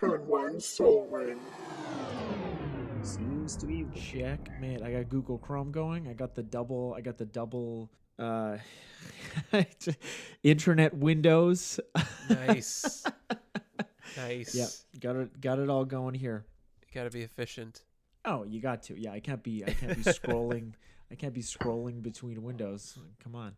Turn one soul ring. Seems to be Checkmate. I got Google Chrome going. I got the double internet windows. Nice. Nice. Yeah, got it all going here. You gotta be efficient. Oh, you got to. Yeah, I can't be scrolling. I can't be scrolling between windows. Come on.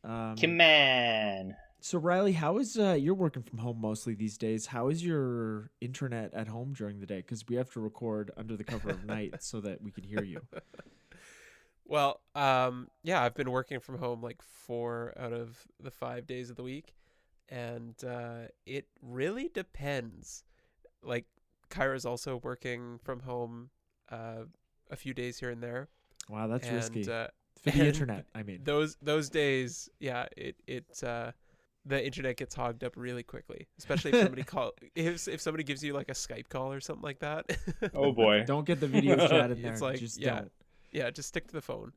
Come on. So Riley, how is you're working from home mostly these days? How is your internet at home during the day? Because we have to record under the cover of night so that we can hear you. Well, yeah, I've been working from home like 4 out of the 5 days of the week, and it really depends. Like, Kyra's also working from home a few days here and there. Wow, that's risky. For the internet, I mean. Those days, yeah, the internet gets hogged up really quickly, especially if somebody if somebody gives you like a Skype call or something like that. Oh boy. Don't get the video chat in there. It's like, just yeah. don't. Yeah, just stick to the phone.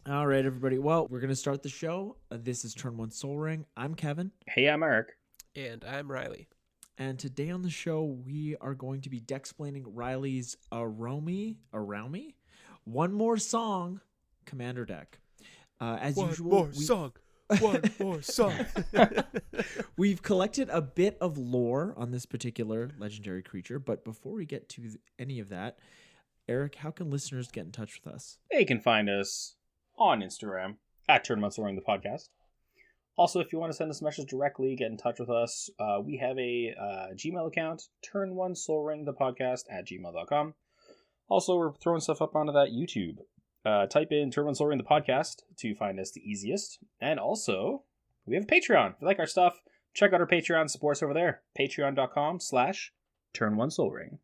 All right, everybody. Well, we're going to start the show. This is Turn One Soul Ring. I'm Kevin. Hey, I'm Eric. And I'm Riley. And today on the show, we are going to be dexplaining Riley's Araumi? One More Song, Commander Deck. As usual, One more song. We've collected a bit of lore on this particular legendary creature, but before we get to any of that, Eric, how can listeners get in touch with us? They can find us on Instagram at Turn One Soul Ring the podcast. Also, if you want to send us a message directly, get in touch with us. We have a Gmail account, turn1soulringthepodcast@gmail.com. Also, we're throwing stuff up onto that YouTube. Type in Turn One Soul Ring the podcast to find us the easiest. And also, we have a Patreon. If you like our stuff, check out our Patreon, support us over there. Patreon.com/turn1soulring.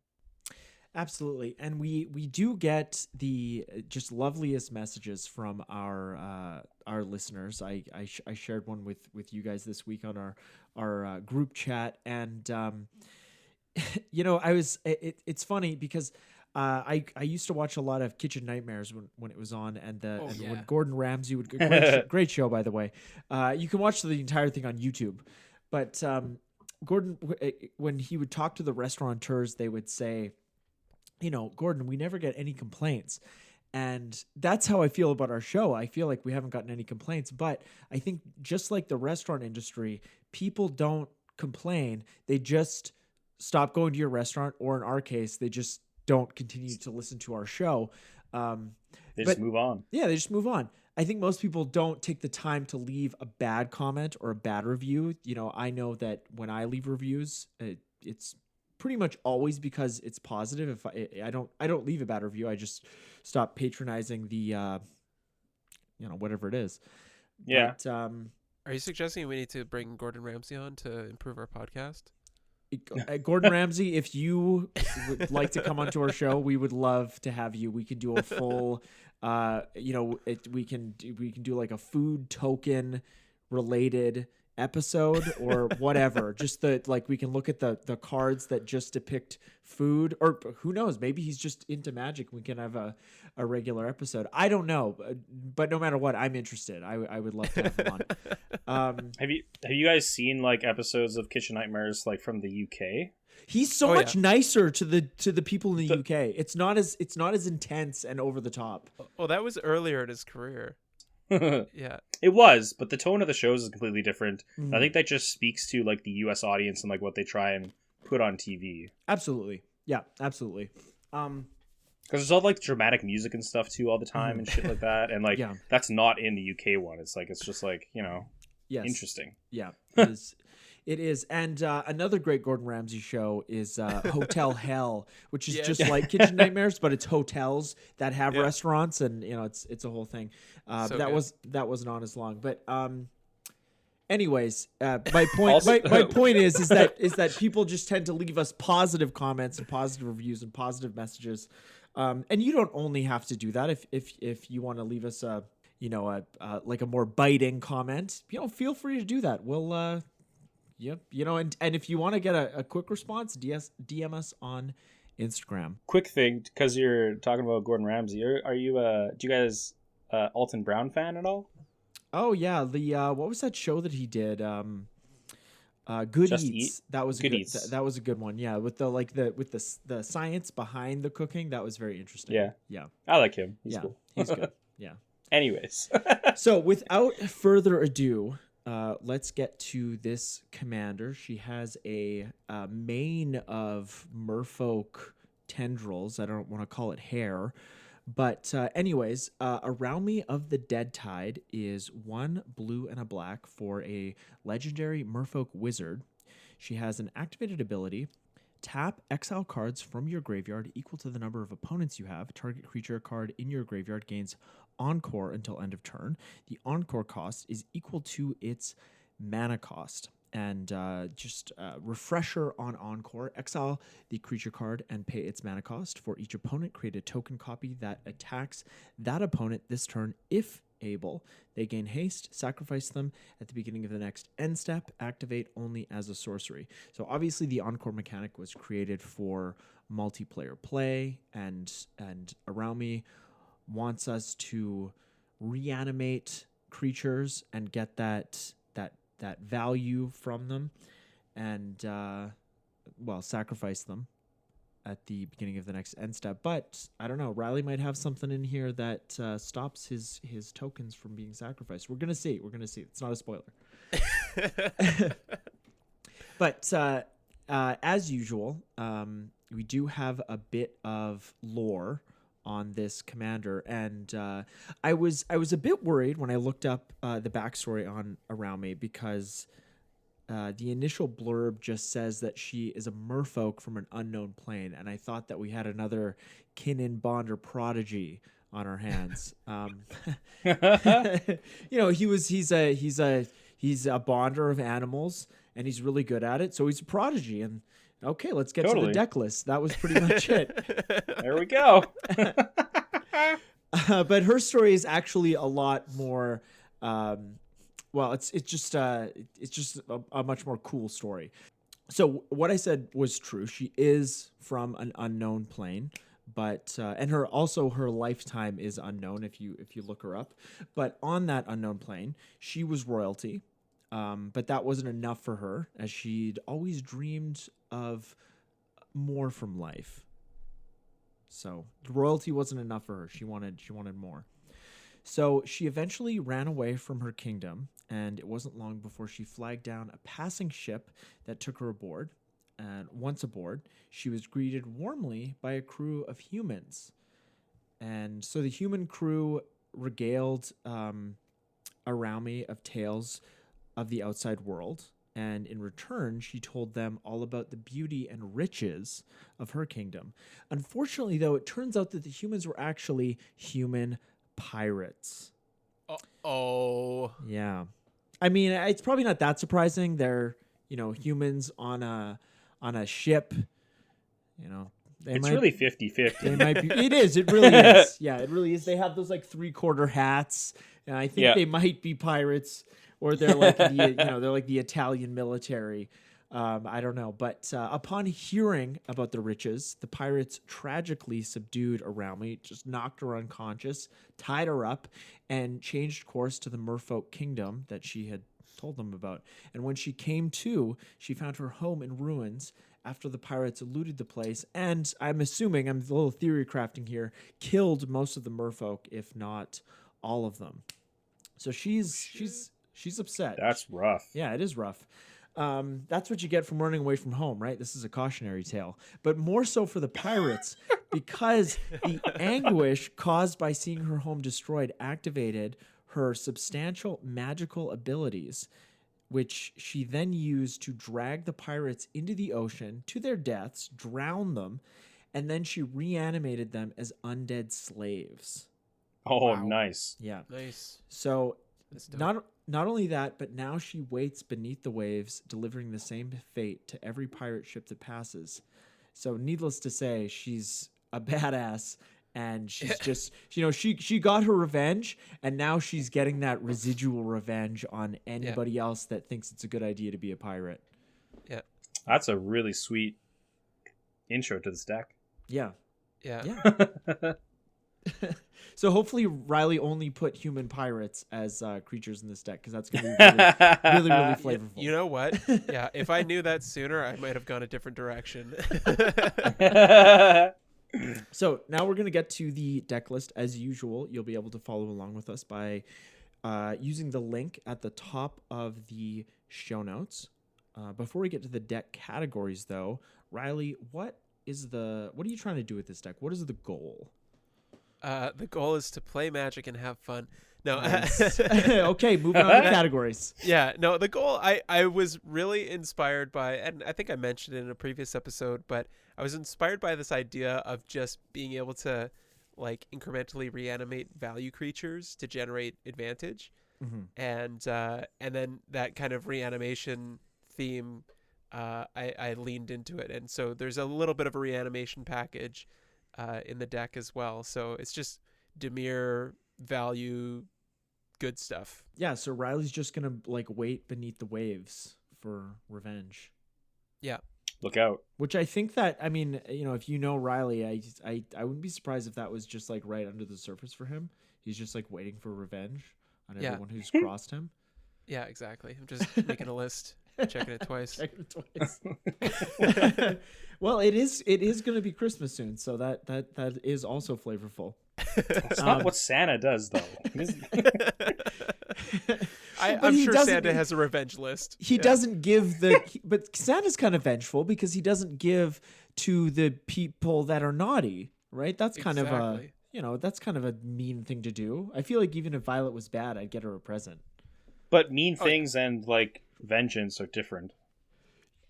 Absolutely. And we do get the just loveliest messages from our listeners. I shared one with you guys this week on our group chat. And, it's funny because I used to watch a lot of Kitchen Nightmares when it was on, when Gordon Ramsay would great show, by the way. You can watch the entire thing on YouTube, but Gordon, when he would talk to the restaurateurs, they would say, Gordon, we never get any complaints. And that's how I feel about our show. I feel like we haven't gotten any complaints, but I think just like the restaurant industry, people don't complain. They just stop going to your restaurant, or in our case, they just don't continue to listen to our show. They just move on. Yeah, they just move on. I think most people don't take the time to leave a bad comment or a bad review. I know that when I leave reviews, it's pretty much always because it's positive. If I don't leave a bad review, I just stop patronizing the whatever it is. Yeah. But, are you suggesting we need to bring Gordon Ramsay on to improve our podcast? Gordon Ramsay, if you would like to come onto our show, we would love to have you. We could do a full, we can do like a food token related episode or whatever. Just we can look at the cards that just depict food, or who knows, maybe he's just into magic. We can have a regular episode. I don't know, but no matter what, I'm interested. I would love to have him on. Have you guys seen like episodes of Kitchen Nightmares like from the UK? He's so much nicer to the people in the UK. It's not as intense and over the top. Oh, that was earlier in his career. Yeah, it was, but the tone of the shows is completely different. Mm-hmm. I think that just speaks to like the US audience and like what they try and put on TV. Absolutely. Yeah, absolutely. Because there's all like dramatic music and stuff too all the time and shit like that, and like that's not in the UK one. It's just like yes. Interesting. Yeah, it is. It is. And another great Gordon Ramsay show is Hotel Hell, which is just like Kitchen Nightmares, but it's hotels that have restaurants, and it's a whole thing. But that wasn't on as long. But anyways, my point my point is that people just tend to leave us positive comments and positive reviews and positive messages. And you don't only have to do that if you want to leave us a more biting comment, feel free to do that. We'll and if you want to get a quick response, DM us on Instagram. Quick thing, because you're talking about Gordon Ramsay, are you do you guys Alton Brown fan at all? Oh yeah, the what was that show that he did? Good Just Eats. Eat? That was Good good. Eats. That was a good one. Yeah, with the science behind the cooking, that was very interesting. Yeah. Yeah. I like him. He's Yeah. cool. He's good. Yeah. Anyways. So without further ado, let's get to this commander. She has a mane of merfolk tendrils. I don't want to call it hair. But anyways, Araumi of the Dead Tide is 1 blue and a black for a legendary merfolk wizard. She has an activated ability. Tap exile cards from your graveyard equal to the number of opponents you have. Target creature card in your graveyard gains Encore until end of turn. The Encore cost is equal to its mana cost. And just refresher on Encore, exile the creature card and pay its mana cost. For each opponent, create a token copy that attacks that opponent this turn if able. They gain haste, sacrifice them at the beginning of the next end step, activate only as a sorcery. So obviously the Encore mechanic was created for multiplayer play, and Araumi wants us to reanimate creatures and get that value from them, and sacrifice them at the beginning of the next end step. But I don't know, Riley might have something in here that stops his tokens from being sacrificed. We're gonna see. It's not a spoiler. But as usual, we do have a bit of lore on this commander, and I was a bit worried when I looked up the backstory on Araumi, because the initial blurb just says that she is a merfolk from an unknown plane, and I thought that we had another Kinnan Bonder prodigy on our hands. He's a bonder of animals, and he's really good at it, so he's a prodigy. And okay, let's get to the deck list. That was pretty much it. There we go. But her story is actually a lot more. It's just a much more cool story. So what I said was true. She is from an unknown plane, but and her lifetime is unknown if you look her up. But on that unknown plane, she was royalty. But that wasn't enough for her, as she'd always dreamed of more from life. So royalty wasn't enough for her. She wanted more. So she eventually ran away from her kingdom, and it wasn't long before she flagged down a passing ship that took her aboard. And once aboard, she was greeted warmly by a crew of humans. And so the human crew regaled Araumi of tales of the outside world, and in return, she told them all about the beauty and riches of her kingdom. Unfortunately, though, it turns out that the humans were actually human pirates. Oh. Yeah. I mean, it's probably not that surprising. They're, humans on a ship. It's really 50-50. They might be. It is. It really is. Yeah, it really is. They have those like 3/4 hats, and I think they might be pirates, or they're like they're like the Italian military. I don't know. But upon hearing about the riches, the pirates tragically subdued Araumi, just knocked her unconscious, tied her up, and changed course to the Merfolk kingdom that she had told them about. And when she came to, she found her home in ruins after the pirates looted the place. And I'm assuming, I'm a little theory crafting here, killed most of the Merfolk, if not all of them. So she's upset. That's rough. Yeah, it is rough. That's what you get from running away from home, right? This is a cautionary tale, but more so for the pirates, because the anguish caused by seeing her home destroyed activated her substantial magical abilities, which she then used to drag the pirates into the ocean to their deaths, drown them, and then she reanimated them as undead slaves. Oh, wow. Nice. Yeah. Nice. So not only that, but now she waits beneath the waves, delivering the same fate to every pirate ship that passes. So needless to say, she's a badass, and she's just, she got her revenge, and now she's getting that residual revenge on anybody else that thinks it's a good idea to be a pirate. Yeah. That's a really sweet intro to this deck. Yeah. Yeah. Yeah. So hopefully Riley only put human pirates as creatures in this deck, because that's going to be really, really flavorful. You know what? Yeah, if I knew that sooner, I might have gone a different direction. So now we're going to get to the deck list. As usual, you'll be able to follow along with us by using the link at the top of the show notes. Before we get to the deck categories, though, Riley, what are you trying to do with this deck? What is the goal? The goal is to play Magic and have fun. No. Nice. Okay, moving on to categories. Yeah, no, the goal, I was really inspired by, and I think I mentioned it in a previous episode, but I was inspired by this idea of just being able to like incrementally reanimate value creatures to generate advantage. Mm-hmm. And then that kind of reanimation theme, I leaned into it. And so there's a little bit of a reanimation package in the deck as well. So it's just Dimir value, good stuff. Yeah, so Riley's just gonna like wait beneath the waves for revenge. Yeah. Look out. Which I think that, I mean, you know, if you know Riley, I wouldn't be surprised if that was just like right under the surface for him. He's just like waiting for revenge on everyone who's crossed him. Yeah, exactly. I'm just making a list, checking it twice. Checking it twice. Well, it is going to be Christmas soon, so that is also flavorful. It's not what Santa does, though. I'm sure Santa has a revenge list. He doesn't give but Santa's kind of vengeful because he doesn't give to the people that are naughty, right? That's kind of a, you know, that's kind of a mean thing to do. I feel like even if Violet was bad, I'd get her a present. But mean things and like vengeance are different.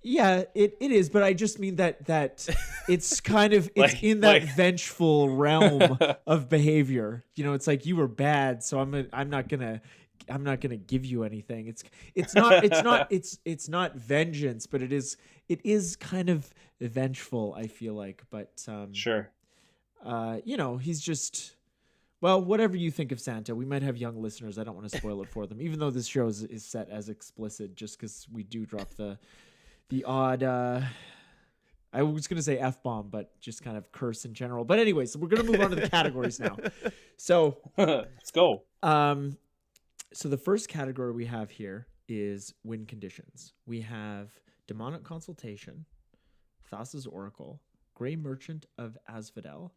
Yeah, it is, but I just mean that it's kind of it's in that vengeful realm of behavior. You know, it's like you were bad, so I'm not gonna give you anything. It's not vengeance, but it is kind of vengeful, I feel like. But sure. You know, he's just, well, whatever you think of Santa. We might have young listeners. I don't want to spoil it for them, even though this show is set as explicit, just because we do drop the odd, I was going to say F-bomb, but just kind of curse in general. But anyways, we're going to move on to the categories now. So let's go. So the first category we have here is win conditions. We have Demonic Consultation, Thassa's Oracle, Grey Merchant of Asphodel,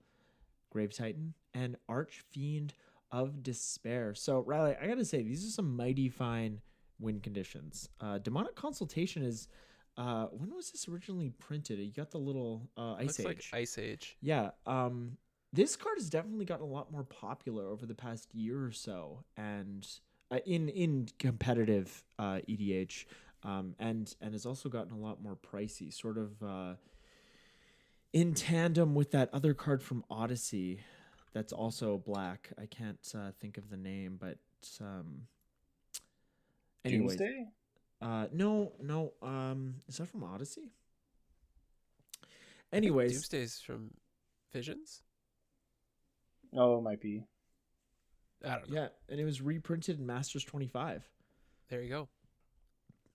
Grave Titan, and Archfiend of Despair. So Riley, I got to say, these are some mighty fine win conditions. Demonic Consultation is... when was this originally printed? You got the little Ice Age. Like Ice Age. Yeah. This card has definitely gotten a lot more popular over the past year or so, and in competitive EDH, and has also gotten a lot more pricey. Sort of in tandem with that other card from Odyssey, that's also black. I can't think of the name, but anyways. Doomsday? No. Is that from Odyssey? Anyways, Doomsday's from Visions. Oh, it might be. I don't know. Yeah, and it was reprinted in Masters 25. There you go.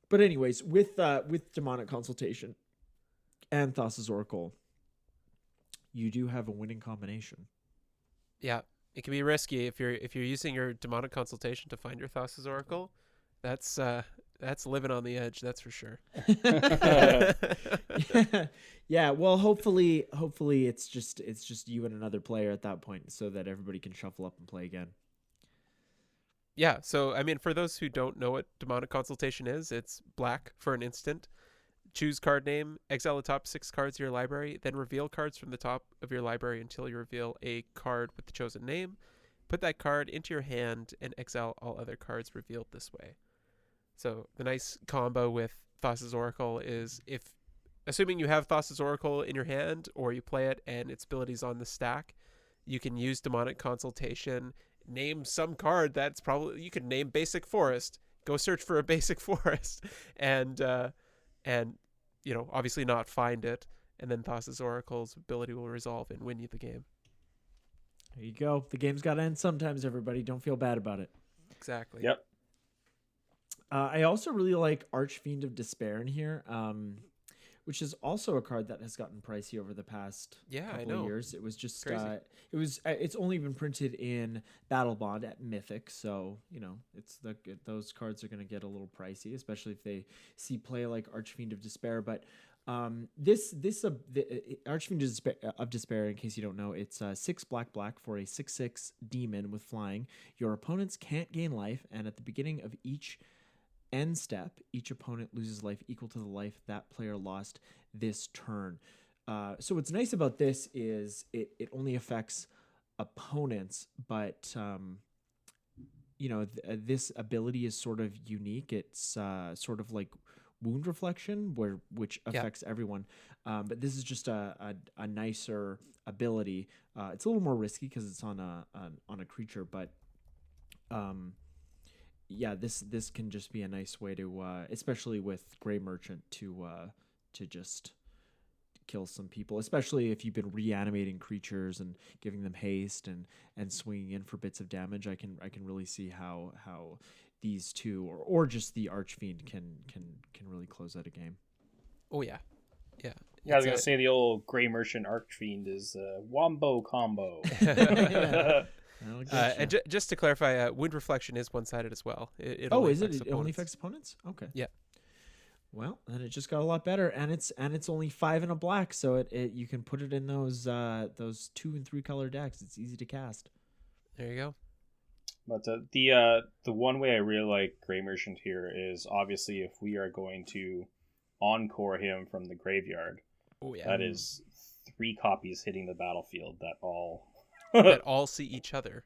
But anyways, with Demonic Consultation and Thassa's Oracle, you do have a winning combination. Yeah, it can be risky if you're using your Demonic Consultation to find your Thassa's Oracle. That's living on the edge, that's for sure. Yeah, well, hopefully it's just you and another player at that point, so that everybody can shuffle up and play again. Yeah, so I mean, for those who don't know what Demonic Consultation is, it's black for an instant. Choose card name, exile the top 6 cards of your library, then reveal cards from the top of your library until you reveal a card with the chosen name. Put that card into your hand and exile all other cards revealed this way. So the nice combo with Thassa's Oracle is, assuming you have Thassa's Oracle in your hand or you play it and its abilities on the stack, you can use Demonic Consultation, name some card that's probably, you could name Basic Forest, go search for a Basic Forest, and you know, obviously not find it, and then Thassa's Oracle's ability will resolve and win you the game. There you go. The game's got to end sometimes, everybody. Don't feel bad about it. Exactly. Yep. I also really like Archfiend of Despair in here, which is also a card that has gotten pricey over the past couple of years. It was just it's only been printed in Battle Bond at Mythic, so those cards are going to get a little pricey, especially if they see play like Archfiend of Despair. But the Archfiend of Despair, in case you don't know, it's 6 black for a 6/6 demon with flying. Your opponents can't gain life, and at the beginning of each end step, each opponent loses life equal to the life that player lost this turn. So what's nice about this is it only affects opponents, but this ability is sort of unique. It's sort of like Wound Reflection, which affects everyone. But this is just a nicer ability. It's a little more risky because it's on a creature, but this can just be a nice way to, especially with Grey Merchant, to just kill some people, especially if you've been reanimating creatures and giving them haste and swinging in for bits of damage. I can really see how these two or just the Archfiend can really close out a game. Oh yeah. I was gonna say the old Grey Merchant Archfiend is wombo combo. And just to clarify, Wind Reflection is one-sided as well. It only affects opponents? Okay. Yeah. Well, then it just got a lot better, and it's only 5 and a black, so you can put it in those 2 and 3 color decks. It's easy to cast. There you go. But the one way I really like Grey Merchant here is obviously if we are going to encore him from the graveyard. Oh yeah. That is 3 copies hitting the battlefield that all that all see each other.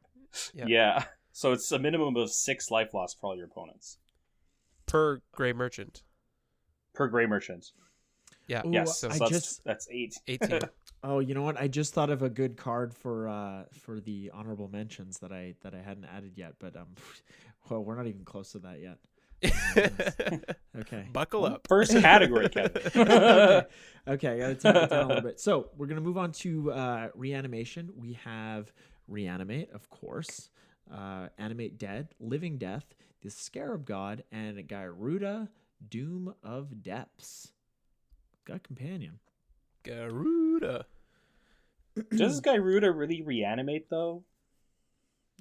Yeah. So it's a minimum of 6 life loss for all your opponents. Per Grey Merchant. Yeah. Ooh, yes. So that's 8. 18. Oh, you know what? I just thought of a good card for the honorable mentions that I hadn't added yet, but well, we're not even close to that yet. Okay. Buckle up. First category, Kevin. Okay, I gotta take it down a little bit. So we're gonna move on to reanimation. We have Reanimate, of course, Animate Dead, Living Death, the Scarab God, and Gyruda, Doom of Depths. Got companion. Gyruda. Does Gyruda really reanimate though?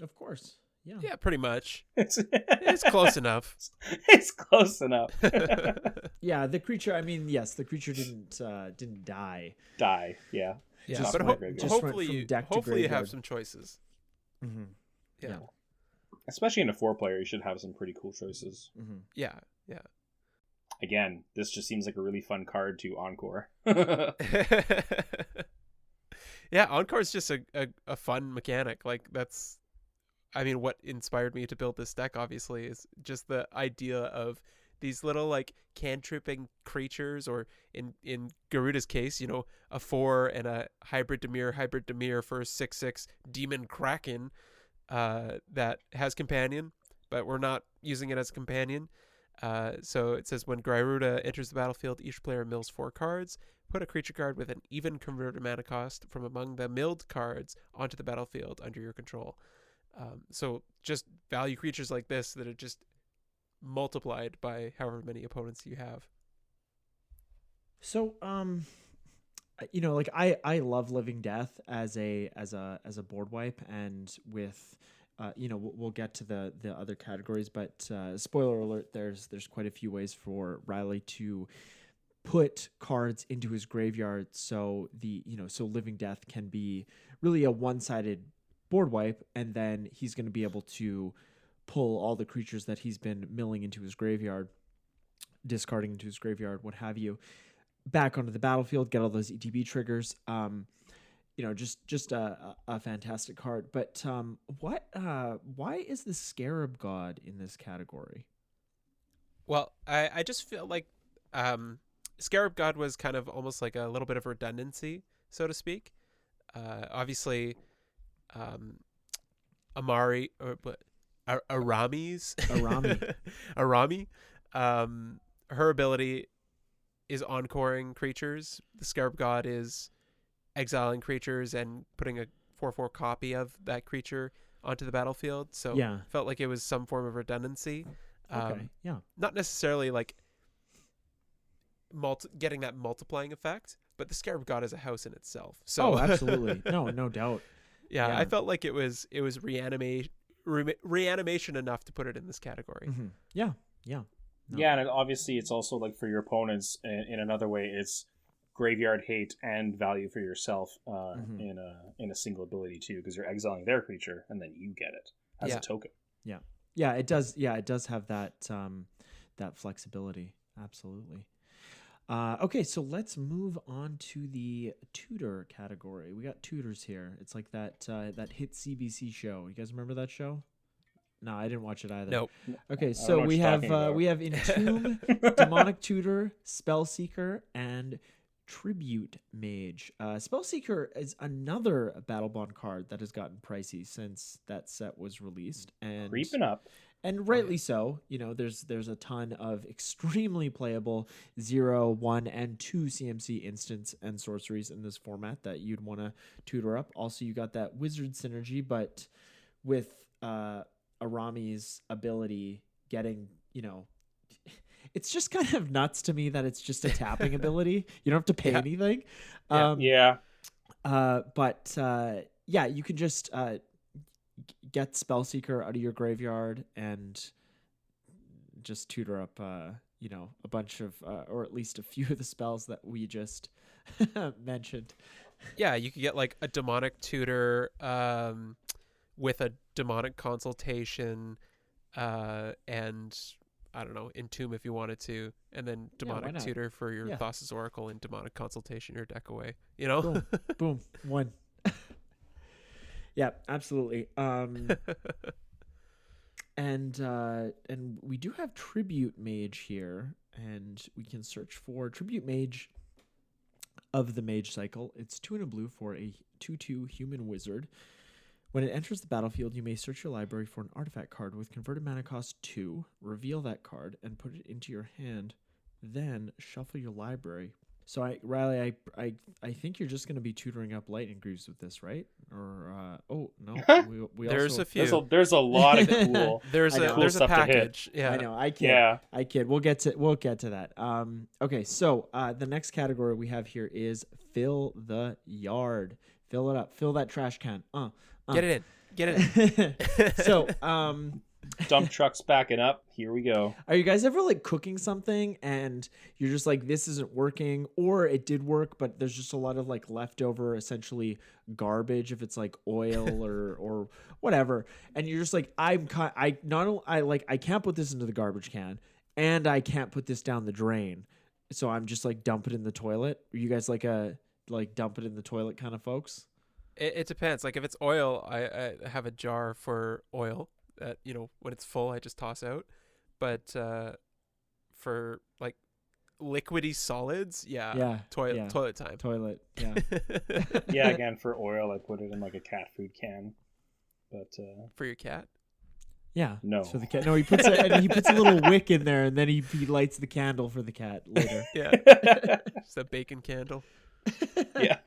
Of course. Yeah. Yeah, pretty much. It's close enough. It's close enough. Yeah, the creature. I mean, yes, the creature didn't die. Yeah. Yeah, Just but hopefully you have some choices. Mm-hmm. Yeah. Especially in a 4-player, you should have some pretty cool choices. Mm-hmm. Yeah. Again, this just seems like a really fun card to encore. Yeah, encore is just a fun mechanic. Like that's, I mean, what inspired me to build this deck, obviously, is just the idea of these little like cantripping creatures, or in Garuda's case, a 4 and a hybrid Dimir for a 6/6 demon kraken that has companion, but we're not using it as a companion. So it says when Gyruda enters the battlefield, each player mills 4 cards. Put a creature card with an even converted mana cost from among the milled cards onto the battlefield under your control. So just value creatures like this that are just multiplied by however many opponents you have. So, like I love Living Death as a board wipe, and with we'll get to the other categories, but spoiler alert, there's quite a few ways for Riley to put cards into his graveyard, so Living Death can be really a one-sided board wipe, and then he's going to be able to pull all the creatures that he's been milling into his graveyard, discarding into his graveyard, what have you, back onto the battlefield, get all those ETB triggers. Just a fantastic card. But why is the Scarab God in this category? Well, I just feel like Scarab God was kind of almost like a little bit of redundancy, so to speak. Obviously, Araumi, her ability is encoring creatures. The Scarab God is exiling creatures and putting a 4/4 copy of that creature onto the battlefield. So felt like it was some form of redundancy. Okay. Yeah. Not necessarily like getting that multiplying effect. But the Scarab God is a house in itself. So absolutely. No doubt. Yeah, I felt like it was reanimation enough to put it in this category. Mm-hmm. Yeah. No. Yeah, and obviously it's also like for your opponents in another way. It's graveyard hate and value for yourself in a single ability too, because you're exiling their creature and then you get it as a token. Yeah, it does. Yeah, it does have that that flexibility. Absolutely. Okay, so let's move on to the tutor category. We got tutors here. It's like that that hit CBC show. You guys remember that show? No, I didn't watch it either. Nope. Okay, so we have Entomb, Demonic Tutor, Spellseeker, and Tribute Mage. Spellseeker is another Battle Bond card that has gotten pricey since that set was released, and Creeping up. And rightly so. You know, there's a ton of extremely playable 0, 1, and 2 CMC instants and sorceries in this format that you'd want to tutor up. Also, you got that wizard synergy, but with Arami's ability getting, it's just kind of nuts to me that it's just a tapping ability. You don't have to pay anything. But you can just get Spellseeker out of your graveyard and just tutor up, a bunch of, or at least a few of the spells that we just mentioned. Yeah, you could get like a demonic tutor with a demonic consultation and I don't know, Entomb if you wanted to, and then demonic tutor for your Thassa's Oracle and demonic consultation your deck away. Boom, one. Yeah, absolutely. And we do have Tribute Mage here, and we can search for Tribute Mage of the Mage Cycle. It's 2 and a blue for a 2/2 human wizard. When it enters the battlefield, you may search your library for an artifact card with converted mana cost 2, reveal that card, and put it into your hand. Then shuffle your library. So Riley, I think you're just going to be tutoring up Lightning Greaves with this, right? Or no, we there's also, a few. There's a lot of cool. There's a package. Yeah, I know. I kid. We'll get to that. Okay. So the next category we have here is fill the yard. Fill it up. Fill that trash can. Get it in. So dump trucks backing up. Here we go. Are you guys ever like cooking something and you're just like, this isn't working, or it did work, but there's just a lot of like leftover, essentially garbage, if it's like oil or whatever, and you're just like, I can't put this into the garbage can, and I can't put this down the drain, so I'm just like dump it in the toilet. Are you guys like dump it in the toilet kind of folks? It depends. Like if it's oil, I have a jar for oil that, when it's full, I just toss out. But for like liquidy solids, toilet time. Toilet, yeah. Yeah, again, for oil, I put it in like a cat food can. But for your cat? Yeah. No. For the cat. No, he puts a little wick in there, and then he lights the candle for the cat later. Yeah. Just a bacon candle. Yeah.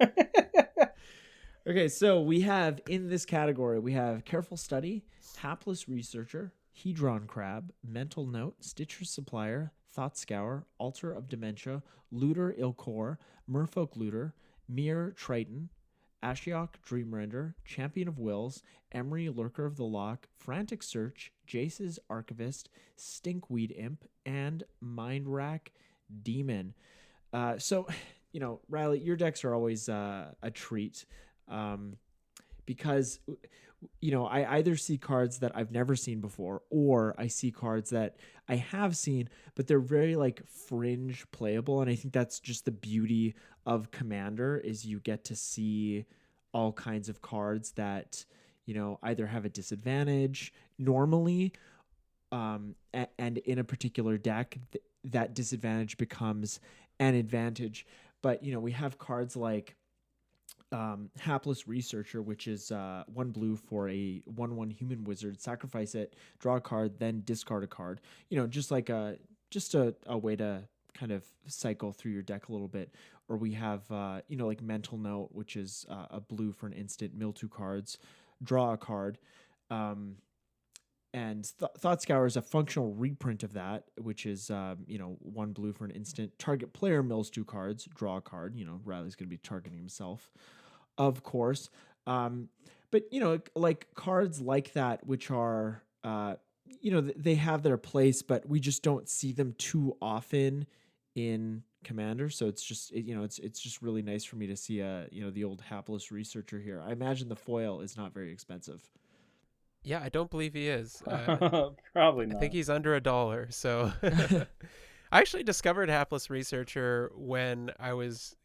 Okay, so we have in this category, we have Careful Study, Hapless Researcher, Hedron Crab, Mental Note, Stitcher's Supplier, Thought Scour, Altar of Dementia, Looter Ilkor, Merfolk Looter, Mirror Triton, Ashiok Dreamrender, Champion of Wills, Emery Lurker of the Loch, Frantic Search, Jace's Archivist, Stinkweed Imp, and Mind Rack Demon. So, Riley, your decks are always a treat. Because I either see cards that I've never seen before, or I see cards that I have seen, but they're very like fringe playable. And I think that's just the beauty of Commander, is you get to see all kinds of cards that, either have a disadvantage normally, and in a particular deck, that disadvantage becomes an advantage. But, we have cards like Hapless Researcher, which is 1 blue for a 1/1 human wizard. Sacrifice it, draw a card, then discard a card. Just like a way to kind of cycle through your deck a little bit. Or we have like Mental Note, which is a blue for an instant, mill 2 cards, draw a card. and Thought Scour is a functional reprint of that, which is 1 blue for an instant. Target player mills 2 cards, draw a card. Riley's going to be targeting himself, of course. But like cards like that, which are they have their place, but we just don't see them too often in Commander. So it's just it's just really nice for me to see the old hapless researcher here. I imagine the foil is not very expensive. Yeah, I don't believe he is. Probably not. I think he's under $1. So I actually discovered Hapless Researcher when I was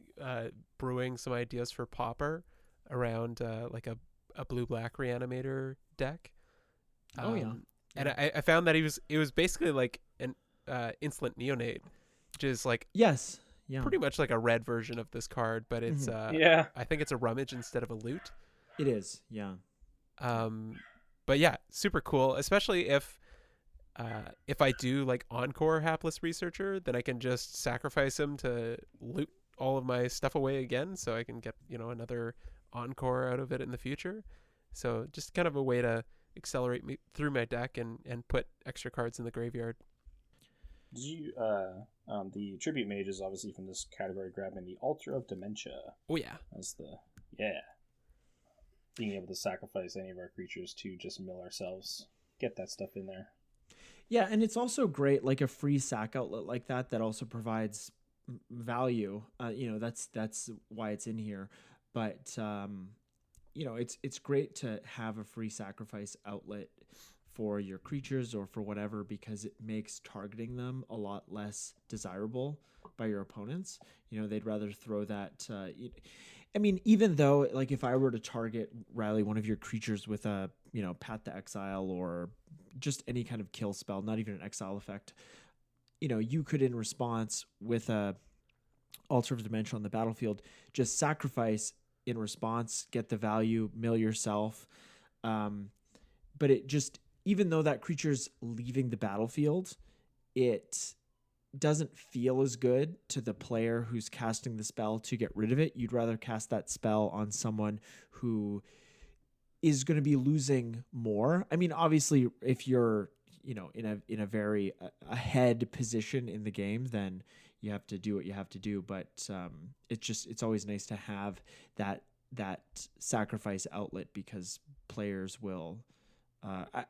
brewing some ideas for Pauper around like a blue-black Reanimator deck. And I found that it was basically like an Insolent Neonate, which is like yes, yeah, pretty much like a red version of this card, but it's I think it's a rummage instead of a loot. It is, yeah. But yeah, super cool, especially if I do like Encore Hapless Researcher, then I can just sacrifice him to loot all of my stuff away again, so I can get another Encore out of it in the future. So just kind of a way to accelerate me through my deck and put extra cards in the graveyard. Did you the tribute mage is obviously from this category, grabbing the Altar of Dementia. Oh yeah, that's being able to sacrifice any of our creatures to just mill ourselves, get that stuff in there. Yeah, and it's also great, like a free sack outlet like that also provides value. That's why it's in here. But it's great to have a free sacrifice outlet for your creatures or for whatever, because it makes targeting them a lot less desirable by your opponents. They'd rather throw that. Even though, like, if I were to target, Riley, one of your creatures with a Path to Exile or just any kind of kill spell, not even an exile effect, you could, in response, with a Altar of Dementia on the battlefield, just sacrifice in response, get the value, mill yourself. But it just, even though that creature's leaving the battlefield, it doesn't feel as good to the player who's casting the spell to get rid of it. You'd rather cast that spell on someone who is going to be losing more. I mean, obviously, if you're in a very ahead position in the game, then you have to do what you have to do. But it's always nice to have that sacrifice outlet, because players will,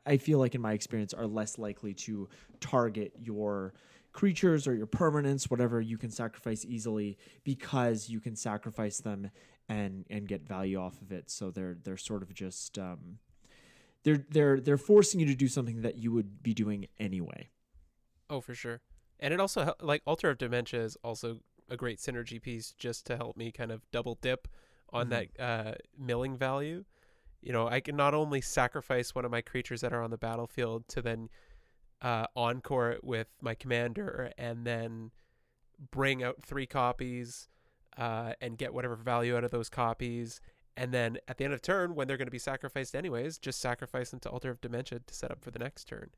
I feel like in my experience, are less likely to target your creatures or your permanents, whatever you can sacrifice easily, because you can sacrifice them and get value off of it. So they're sort of just they're forcing you to do something that you would be doing anyway. Oh, for sure. And it also, like, Altar of Dementia is also a great synergy piece, just to help me kind of double dip on that milling value. I can not only sacrifice one of my creatures that are on the battlefield to then encore it with my commander, and then bring out 3 copies and get whatever value out of those copies. And then at the end of turn, when they're going to be sacrificed anyways, just sacrifice them to Altar of Dementia to set up for the next turn,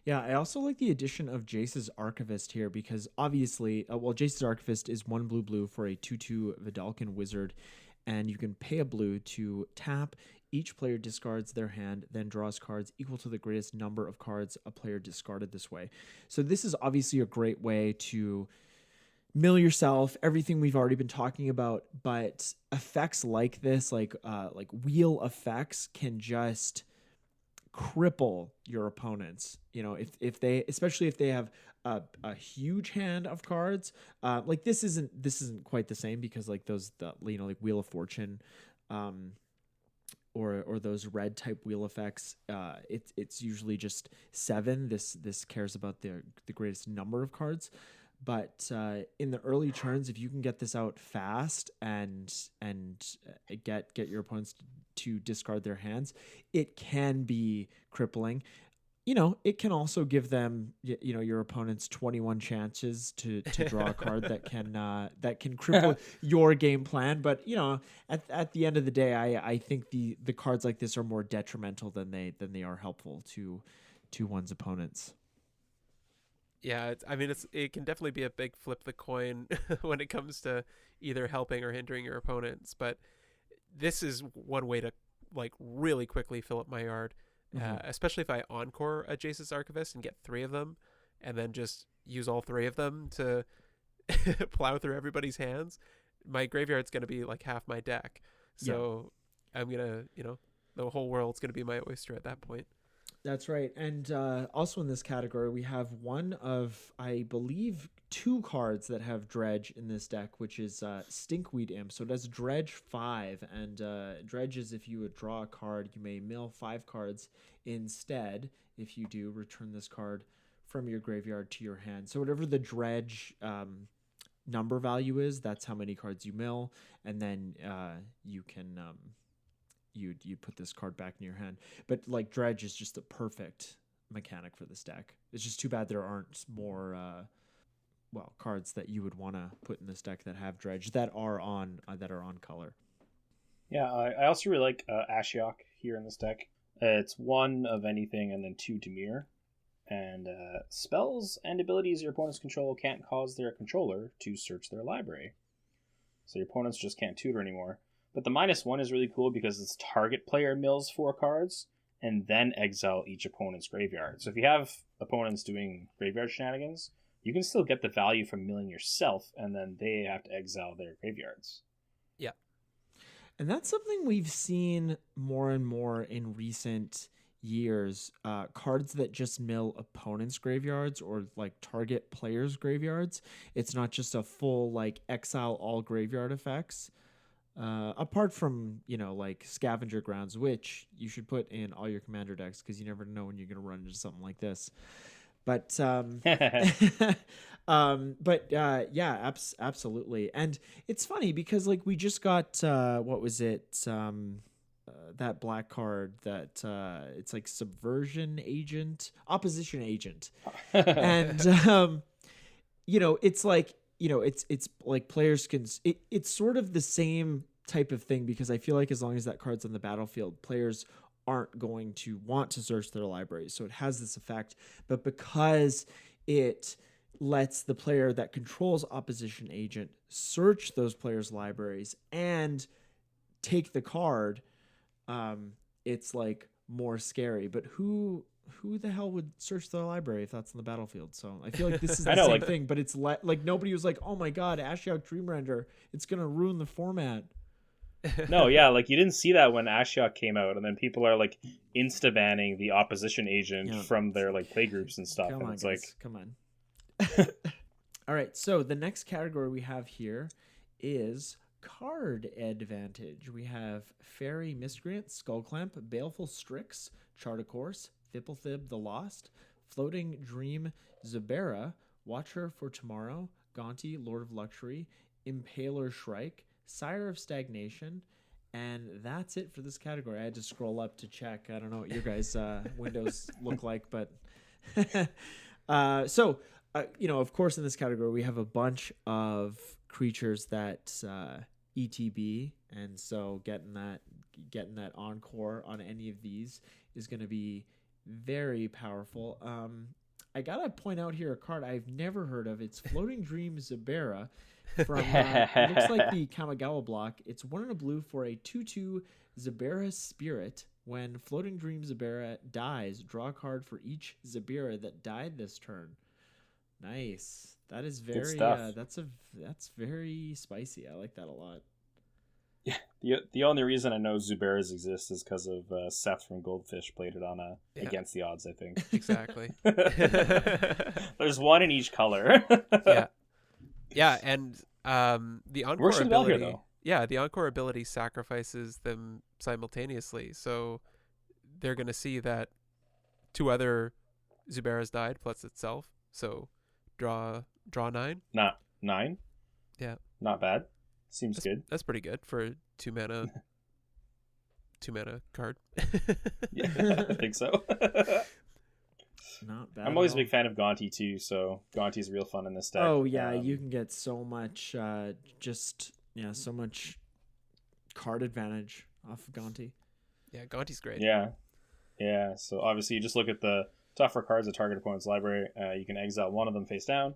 Yeah, I also like the addition of Jace's Archivist here, because obviously, Jace's Archivist is 1 blue for a 2/2 Vidalcan wizard, and you can pay a blue to tap. Each player discards their hand, then draws cards equal to the greatest number of cards a player discarded this way. So this is obviously a great way to mill yourself, everything we've already been talking about, but effects like this, like wheel effects, can just cripple your opponents. If they, especially if they have a huge hand of cards, like this isn't quite the same, because like like Wheel of Fortune, or those red type wheel effects, it's usually just 7. This cares about the greatest number of cards. But in the early turns, if you can get this out fast and get your opponents to discard their hands, it can be crippling. It can also give them, your opponents 21 chances to draw a card that can cripple your game plan. But at the end of the day, I think the cards like this are more detrimental than they are helpful to one's opponents. Yeah, it can definitely be a big flip the coin when it comes to either helping or hindering your opponents. But this is one way to, like, really quickly fill up my yard. especially if I encore a Jace's Archivist and get 3 of them, and then just use all 3 of them to plow through everybody's hands. My graveyard's going to be like half my deck. So I'm going to, the whole world's going to be my oyster at that point. That's right. And also in this category, we have one of, I believe, 2 cards that have Dredge in this deck, which is Stinkweed Imp. So it does Dredge 5. And Dredge is if you would draw a card, you may mill 5 cards. Instead, if you do, return this card from your graveyard to your hand. So whatever the Dredge number value is, that's how many cards you mill. And then you can... You'd put this card back in your hand. But like Dredge is just a perfect mechanic for this deck. It's just too bad there aren't more cards that you would want to put in this deck that have Dredge that are on color. Yeah, I also really like Ashiok here in this deck. It's 1 of anything and then 2 Dimir. And spells and abilities your opponents control can't cause their controller to search their library. So your opponents just can't tutor anymore. But the -1 is really cool because it's target player mills 4 cards and then exile each opponent's graveyard. So if you have opponents doing graveyard shenanigans, you can still get the value from milling yourself, and then they have to exile their graveyards. Yeah. And that's something we've seen more and more in recent years. Cards that just mill opponents' graveyards or like target players' graveyards. It's not just a full like exile all graveyard effects. Apart from, like Scavenger Grounds, which you should put in all your commander decks because you never know when you're going to run into something like this. But, absolutely. And it's funny because like we just got, what was it? That black card that, it's like Subversion Agent, Opposition Agent. And, it's like, it's like players can, it's sort of the same type of thing because I feel like as long as that card's on the battlefield, players aren't going to want to search their libraries. So it has this effect, but because it lets the player that controls Opposition Agent search those players' libraries and take the card, it's like more scary. But who the hell would search their library if that's on the battlefield? So I feel like this is the same thing, but it's like nobody was like, oh my god, Ashiok Dreamrender, it's gonna ruin the format. No, yeah, like you didn't see that when Ashiok came out, and then people are like insta banning the Opposition Agent from their like play groups and stuff. Come on. All right, so the next category we have here is card advantage. We have Fairy Miscreant, Skullclamp, Baleful Strix, Chart a Course, Thibblethib the Lost, Floating Dream Zubera, Watcher for Tomorrow, Gaunty, Lord of Luxury, Impaler Shrike, Sire of Stagnation, and that's it for this category. I had to scroll up to check. I don't know what your guys' windows look like, but of course, in this category, we have a bunch of creatures that ETB, and so getting that encore on any of these is going to be very powerful. I gotta point out here a card I've never heard of. It's Floating Dream Zubera from it looks like the Kamigawa block. It's 1 and a blue for a 2/2 Zubera Spirit. When Floating Dream Zubera dies, draw a card for each Zubera that died this turn. Nice. That is very that's very spicy. I like that a lot. Yeah, the only reason I know Zuberas exist is because of Seth from Goldfish played it on Against the Odds, I think. Exactly. There's 1 in each color. Yeah, and the encore Works really well ability. here, though. Yeah, the encore ability sacrifices them simultaneously, so they're gonna see that 2 other Zuberas died plus itself. So draw 9. Not 9. Yeah, not bad. Seems good. That's pretty good for a 2 mana card. Yeah, I think so. Not bad. I'm always a big fan of Gaunty too, so Gaunty's real fun in this deck. Oh yeah, you can get so much so much card advantage off of Gaunty. Yeah, Gaunty's great. Yeah. So obviously you just look at the tougher cards at target opponent's library. You can exile 1 of them face down,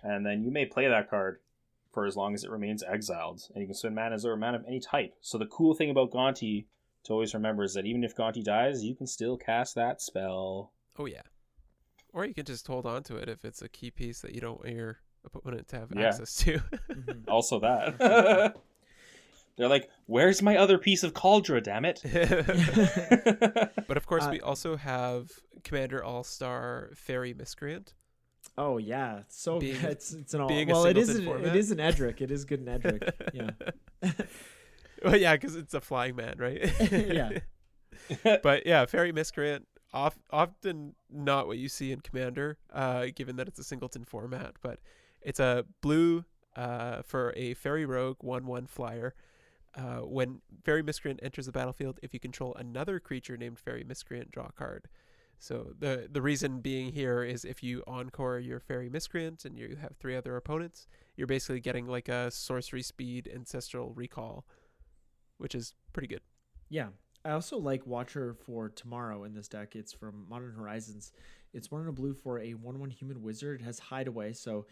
and then you may play that card for as long as it remains exiled, and you can spend mana or mana of any type. So the cool thing about Gaunty, to always remember is that even if Gonti dies, you can still cast that spell. Oh yeah. Or you can just hold on to it if it's a key piece that you don't want your opponent to have Yeah. access to. Also that. They're like, where's my other piece of Cauldra, damn it? But of course, we also have Commander All-Star Fairy Miscreant. Oh yeah, so Being- it's an all. being a Well, it is singleton format. it is an Edric. It is good in Edric. Yeah. Well, yeah, because it's a flying man, right? Yeah. But yeah, Fairy Miscreant, often not what you see in Commander, given that it's a singleton format. But it's a blue for a Fairy Rogue 1/1 flyer. When Fairy Miscreant enters the battlefield, if you control another creature named Fairy Miscreant, draw a card. So the reason being here is if you encore your Fairy Miscreant and you have 3 other opponents, you're basically getting like a sorcery speed ancestral recall, which is pretty good. Yeah. I also like Watcher for Tomorrow in this deck. It's from Modern Horizons. It's 1 and a blue for a 1/1 human wizard. It has Hideaway, so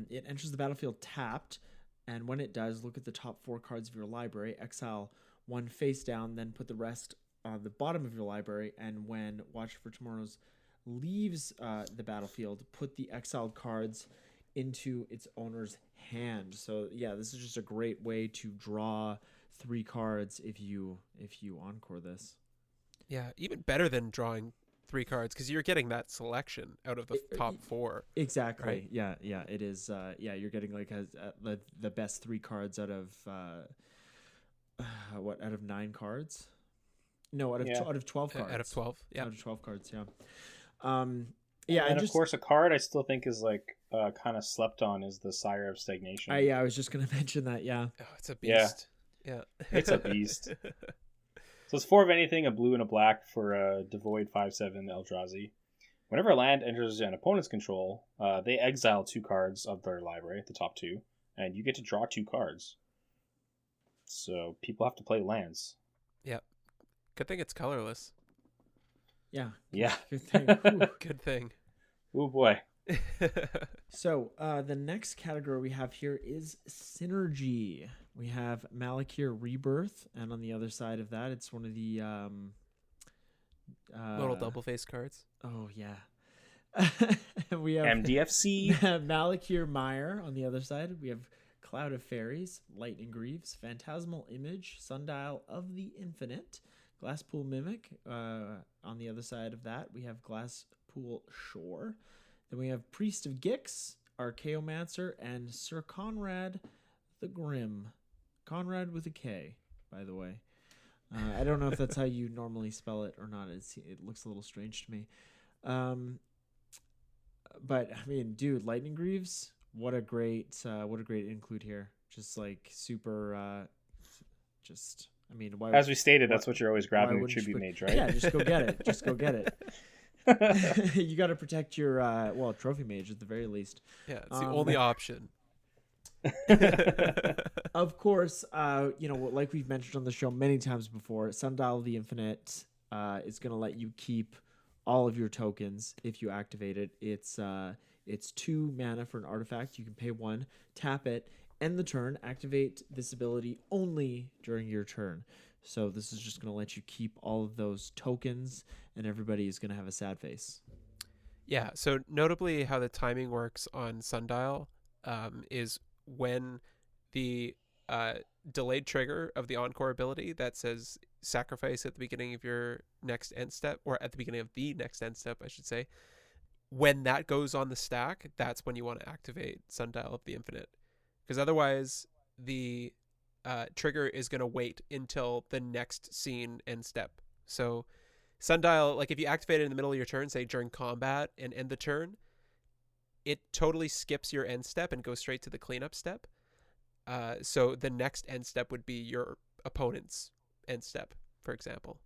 it enters the battlefield tapped, and when it does, look at the top 4 cards of your library, exile 1 face down, then put the rest on the bottom of your library, and when Watcher for Tomorrow's leaves the battlefield, put the exiled cards into its owner's hand. So yeah, this is just a great way to draw 3 cards if you encore this. Yeah, even better than drawing 3 cards because you're getting that selection out of the top 4. Exactly. Right? Yeah. It is. You're getting like the best 3 cards out of out of 9 cards? No, out of 12 cards. Out of 12. Yeah. Out of 12 cards. Yeah. And of course, a card I still think is like kind of slept on is the Sire of Stagnation. I was just gonna mention that. Yeah. Oh, it's a beast. Yeah. It's a beast. So it's 4 of anything, a blue and a black for a Devoid 5/7 Eldrazi. Whenever a land enters an opponent's control, they exile 2 cards of their library, the top 2, and you get to draw 2 cards. So people have to play lands. Yeah. Good thing it's colorless. Yeah. Yeah. Good thing. Ooh. Good thing. Oh boy. So the next category we have here is Synergy. We have Malakir Rebirth, and on the other side of that, it's one of the Little double face cards. Oh yeah. We have MDFC. Malakir Mire on the other side. We have Cloud of Fairies, Lightning Greaves, Phantasmal Image, Sundial of the Infinite, Glasspool Mimic. On the other side of that, we have Glasspool Shore. Then we have Priest of Gix, Archaeomancer, and Sir Conrad the Grim. Conrad with a K, by the way. I don't know if that's how you normally spell it or not. It looks a little strange to me. But I mean, dude, Lightning Greaves, what a great include here. Just like super, I mean, why? As we stated, that's what you're always grabbing with Tribute Mage, right? Yeah, just go get it. Just go get it. You got to protect your Trophy Mage at the very least. Yeah, it's the only option. Of course, like we've mentioned on the show many times before, Sundial of the Infinite is going to let you keep all of your tokens if you activate it. It's 2 mana for an artifact. You can pay 1, tap it, end the turn, activate this ability only during your turn. So this is just going to let you keep all of those tokens, and everybody is going to have a sad face. Yeah, so notably how the timing works on Sundial is when the delayed trigger of the Encore ability that says sacrifice at the beginning of your next end step, or at the beginning of the next end step, I should say, when that goes on the stack, that's when you want to activate Sundial of the Infinite. Because otherwise, the trigger is going to wait until the next scene end step. So Sundial, like if you activate it in the middle of your turn, say during combat and end the turn, it totally skips your end step and goes straight to the cleanup step. So the next end step would be your opponent's end step, for example.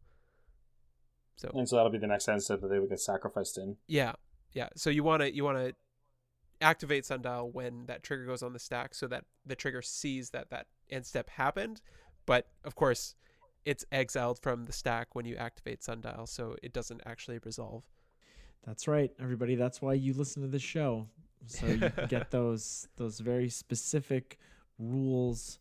And so that'll be the next end step that they would get sacrificed in. Yeah. So you want to activate Sundial when that trigger goes on the stack, so that the trigger sees that end step happened. But of course, it's exiled from the stack when you activate Sundial, so it doesn't actually resolve. That's right, everybody. That's why you listen to this show, so you can get those very specific rules,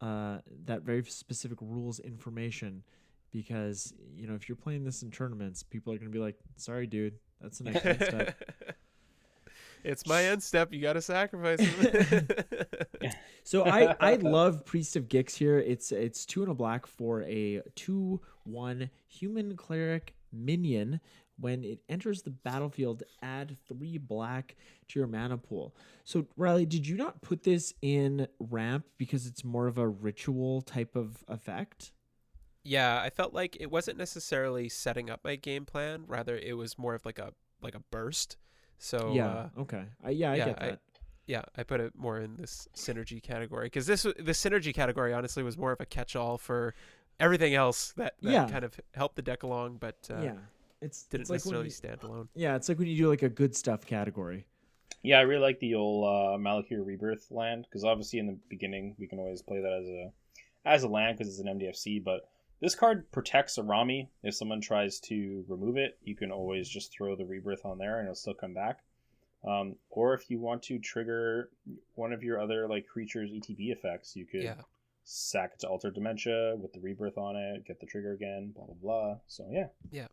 that very specific rules information because if you're playing this in tournaments, people are gonna be like, "Sorry, dude, that's the next end step." It's my end step. You got to sacrifice him. So I love Priest of Gix here. It's 2 and a black for a 2/1 human cleric minion. When it enters the battlefield, add 3 black to your mana pool. So Riley, did you not put this in ramp because it's more of a ritual type of effect? Yeah, I felt like it wasn't necessarily setting up my game plan. Rather, it was more of like a burst. So yeah, okay, I get that. I put it more in this synergy category because the synergy category honestly was more of a catch-all for everything else that kind of helped the deck along, but didn't necessarily stand alone. Yeah, it's like when you do like a good stuff category. Yeah, I really like the old Malakir Rebirth land, because obviously in the beginning we can always play that as a land because it's an MDFC, but this card protects Araumi. If someone tries to remove it, you can always just throw the Rebirth on there and it'll still come back. Or if you want to trigger one of your other like creatures' ETB effects, you could sack it to Alter Dementia with the Rebirth on it, get the trigger again, blah blah blah. So yeah,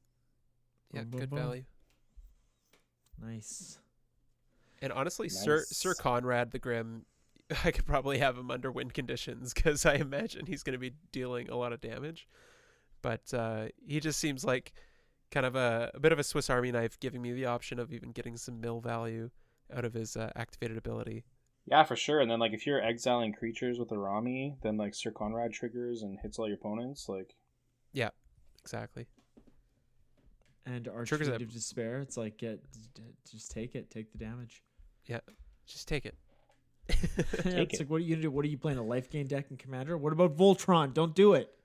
good value. Nice. And honestly, Sir Conrad the Grim, I could probably have him under win conditions because I imagine he's going to be dealing a lot of damage. But he just seems like kind of a bit of a Swiss Army knife, giving me the option of even getting some mill value out of his activated ability. Yeah, for sure. And then like if you're exiling creatures with Araumi, then like Sir Conrad triggers and hits all your opponents. Like, yeah, exactly. And Archfiend of Despair, it's like just take the damage. Yeah, just take it. It's like, what are you gonna do? What are you playing, a life gain deck in Commander? What about Voltron? Don't do it.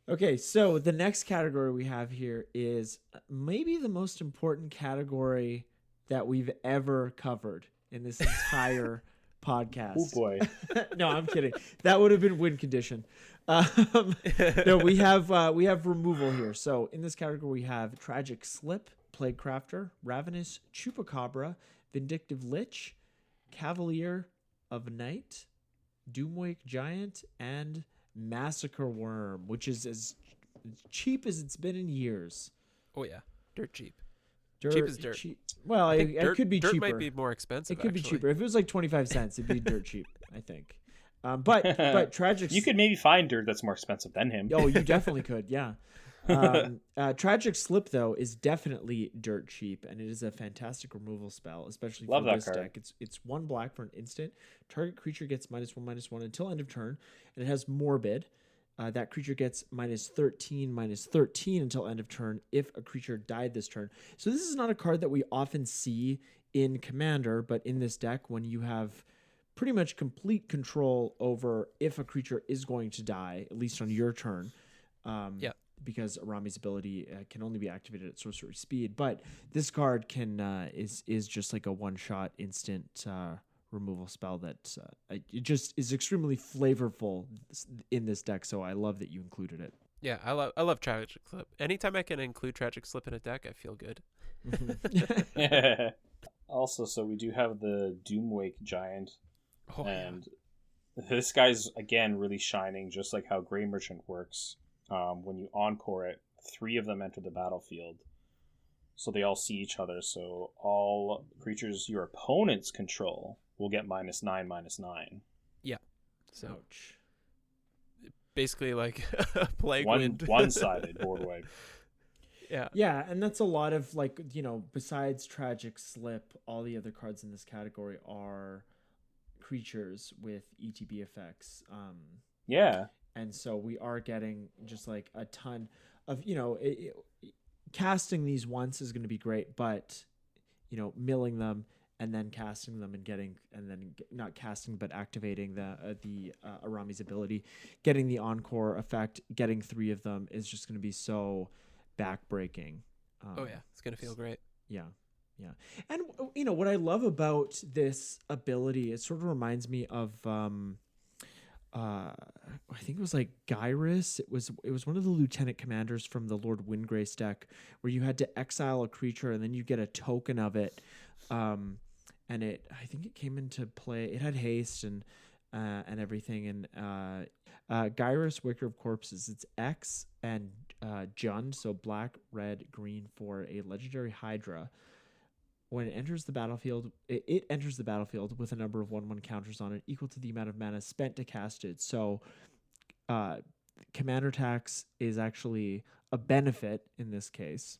Okay, so the next category we have here is maybe the most important category that we've ever covered in this entire podcast. Oh boy. No, I'm kidding. That would have been win condition. No, we have removal here. So in this category we have Tragic Slip, Plaguecrafter, Ravenous Chupacabra, Vindictive Lich, Cavalier of Night, Doomwake Giant, and Massacre Worm, which is as cheap as it's been in years. Oh yeah, dirt cheap. Cheap as dirt. Well, it could be dirt cheaper. Dirt might be more expensive. It could be cheaper. If it was like 25 cents, it'd be dirt cheap, I think. But Tragic... You could maybe find dirt that's more expensive than him. Oh, you definitely could, yeah. Tragic Slip, though, is definitely dirt cheap, and it is a fantastic removal spell, especially for this deck. It's 1 black for an instant. Target creature gets -1/-1 until end of turn, and it has Morbid. That creature gets -13/-13 until end of turn if a creature died this turn. So this is not a card that we often see in Commander, but in this deck, when you have pretty much complete control over if a creature is going to die, at least on your turn. Because Arami's ability can only be activated at sorcery speed, but this card can is just like a one-shot instant removal spell that it just is extremely flavorful in this deck. So I love that you included it. Yeah, I love Tragic Slip. Anytime I can include Tragic Slip in a deck, I feel good. Also, so we do have the Doomwake Giant, and yeah. This guy's again really shining, just like how Grey Merchant works. When you encore it, 3 of them enter the battlefield, so they all see each other. So all creatures your opponents control will get -9/-9. Yeah. So ouch. Basically like a plague wind. One-sided board wipe. Yeah. Yeah, and that's a lot of like, besides Tragic Slip, all the other cards in this category are creatures with ETB effects. Yeah. And so we are getting just like a ton of, casting these once is going to be great, but, milling them and then casting them and then not casting, but activating the Arami's ability, getting the encore effect, getting 3 of them is just going to be so backbreaking. It's going to feel great. Yeah. Yeah. And, what I love about this ability, it sort of reminds me of, I think it was like Gyrus. It was one of the lieutenant commanders from the Lord Windgrace deck, where you had to exile a creature and then you get a token of it. And I think it came into play. It had haste, and and everything. And Gyrus, Wicker of Corpses, it's X and Jund, so black, red, green for a legendary Hydra. When it enters the battlefield, it enters the battlefield with a number of 1/1 counters on it equal to the amount of mana spent to cast it. So commander tax is actually a benefit in this case,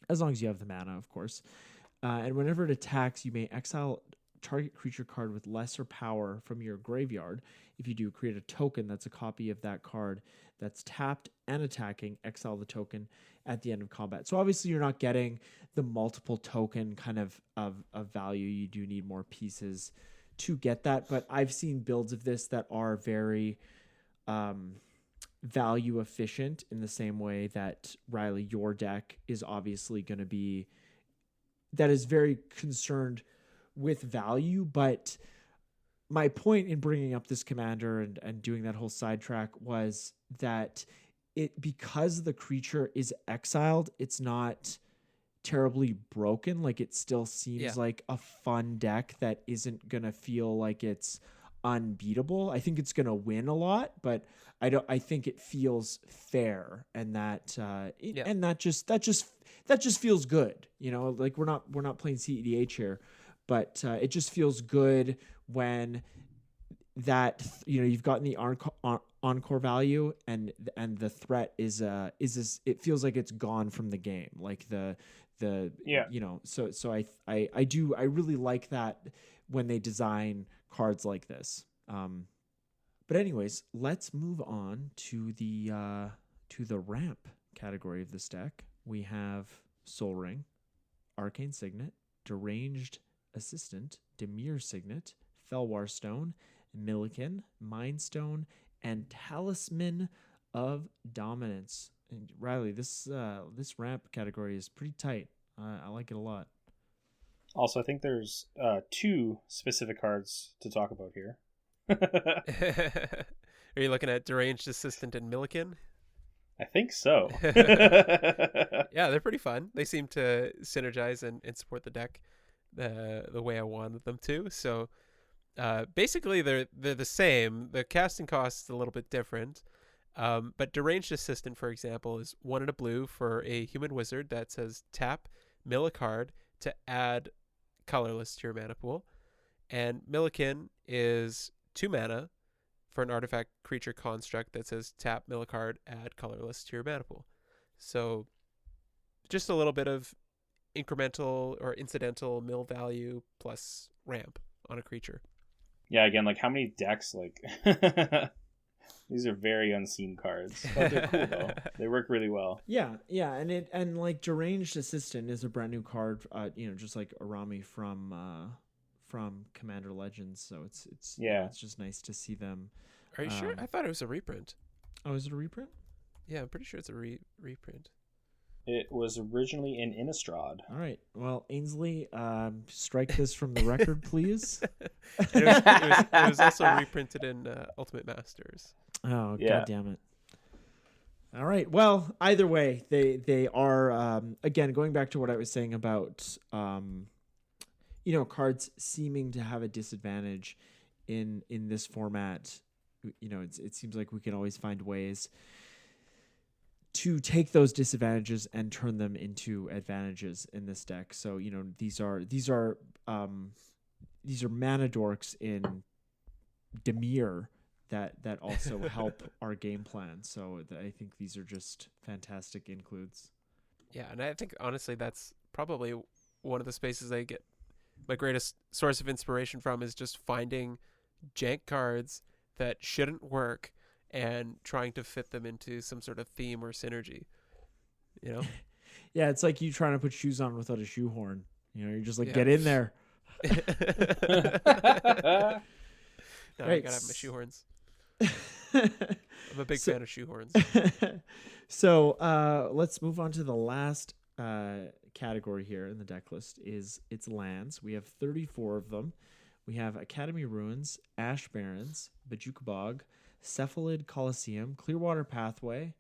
as long as you have the mana, of course. And whenever it attacks, you may exile target creature card with lesser power from your graveyard. If you do, create a token that's a copy of that card that's tapped and attacking, exile the token at the end of combat. So obviously you're not getting the multiple token kind of value. You do need more pieces to get that. But I've seen builds of this that are very value efficient in the same way that, Riley, your deck is obviously going to be, that is very concerned with value. But my point in bringing up this commander and doing that whole sidetrack was that because the creature is exiled, it's not terribly broken. Like, it still seems like a fun deck that isn't gonna feel like it's unbeatable. I think it's gonna win a lot, but I think it feels fair, and that and that just feels good. You know, like we're not playing CEDH here, but it just feels good when that, you know, you've gotten the encore value and the threat is this, it feels like it's gone from the game. Like the you know, so I really like that when they design cards like this. But anyways, let's move on to the ramp category of this deck. We have Soul Ring, Arcane Signet, Deranged Assistant, Dimir Signet, Felwar Stone, Milliken, Mind Stone, and Talisman of Dominance. And Riley, this ramp category is pretty tight. I like it a lot. Also, I think there's 2 specific cards to talk about here. Are you looking at Deranged Assistant and Milliken? I think so. Yeah, they're pretty fun. They seem to synergize and support the deck the way I wanted them to. So basically they're the same. The casting cost is a little bit different. But Deranged Assistant, for example, is 1 and a blue for a human wizard that says tap, mill a card to add colorless to your mana pool. And Milliken is 2 mana for an artifact creature construct that says tap, mill a card, add colorless to your mana pool. So just a little bit of incremental or incidental mill value plus ramp on a creature. Yeah, again, like how many decks, like these are very unseen cards, but they're cool though. They work really well. Yeah, and like Deranged Assistant is a brand new card, you know, just like Araumi from Commander Legends. So it's just nice to see them. Are you sure? I thought it was a reprint. Oh, is it a reprint? Yeah, I'm pretty sure it's a reprint. It was originally in Innistrad. All right. Well, Ainsley, strike this from the record, please. it was also reprinted in Ultimate Masters. Oh, yeah. God damn it. All right. Well, either way, they are, again, going back to what I was saying about, you know, cards seeming to have a disadvantage in this format. You know, it seems like we can always find ways to take those disadvantages and turn them into advantages in this deck. So, you know, these are mana dorks in Dimir that also help our game plan. So I think these are just fantastic includes. Yeah, and I think honestly that's probably one of the spaces I get my greatest source of inspiration from, is just finding jank cards that shouldn't work and trying to fit them into some sort of theme or synergy, you know? Yeah, it's like you trying to put shoes on without a shoehorn. You know, you're just like, get in there. No, I gotta have my shoehorns. I'm a big fan of shoehorns. So let's move on to the last category here in the deck list. It's lands. We have 34 of them. We have Academy Ruins, Ash Barrens, Bajuka Bog, Cephalid Coliseum, Clearwater Pathway,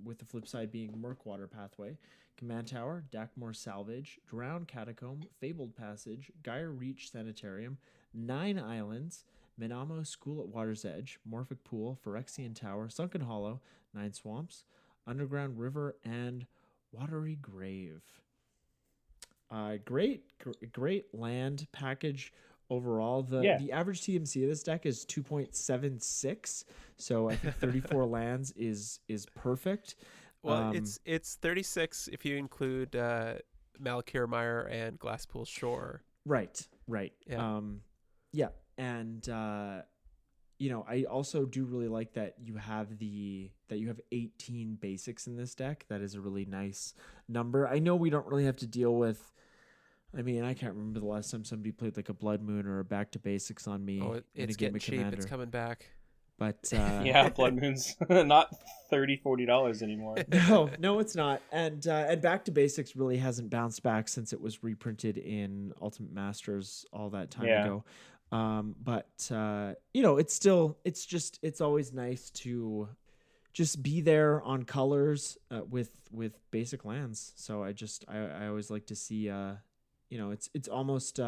with the flip side being Murkwater Pathway, Command Tower, Dakmore Salvage, Drowned Catacomb, Fabled Passage, Gyre Reach Sanitarium, 9 Islands, Minamo, School at Water's Edge, Morphic Pool, Phyrexian Tower, Sunken Hollow, 9 Swamps, Underground River, and Watery Grave. Great land package overall. The average TMC of this deck is 2.76, so I think 34 lands is perfect. Well, it's 36 if you include Malakir Mire and Glasspool Shore. Right. Yeah. And I also do really like that you have 18 basics in this deck. That is a really nice number. I know we don't really have to deal with. I mean, I can't remember the last time somebody played like a Blood Moon or a Back to Basics on me in a game of cheap. Commander. It's coming back. But yeah, Blood Moon's not $30-$40 anymore. No, it's not. And Back to Basics really hasn't bounced back since it was reprinted in Ultimate Masters all that time ago. But it's always nice to just be there on colors with basic lands. So I always like to see it's almost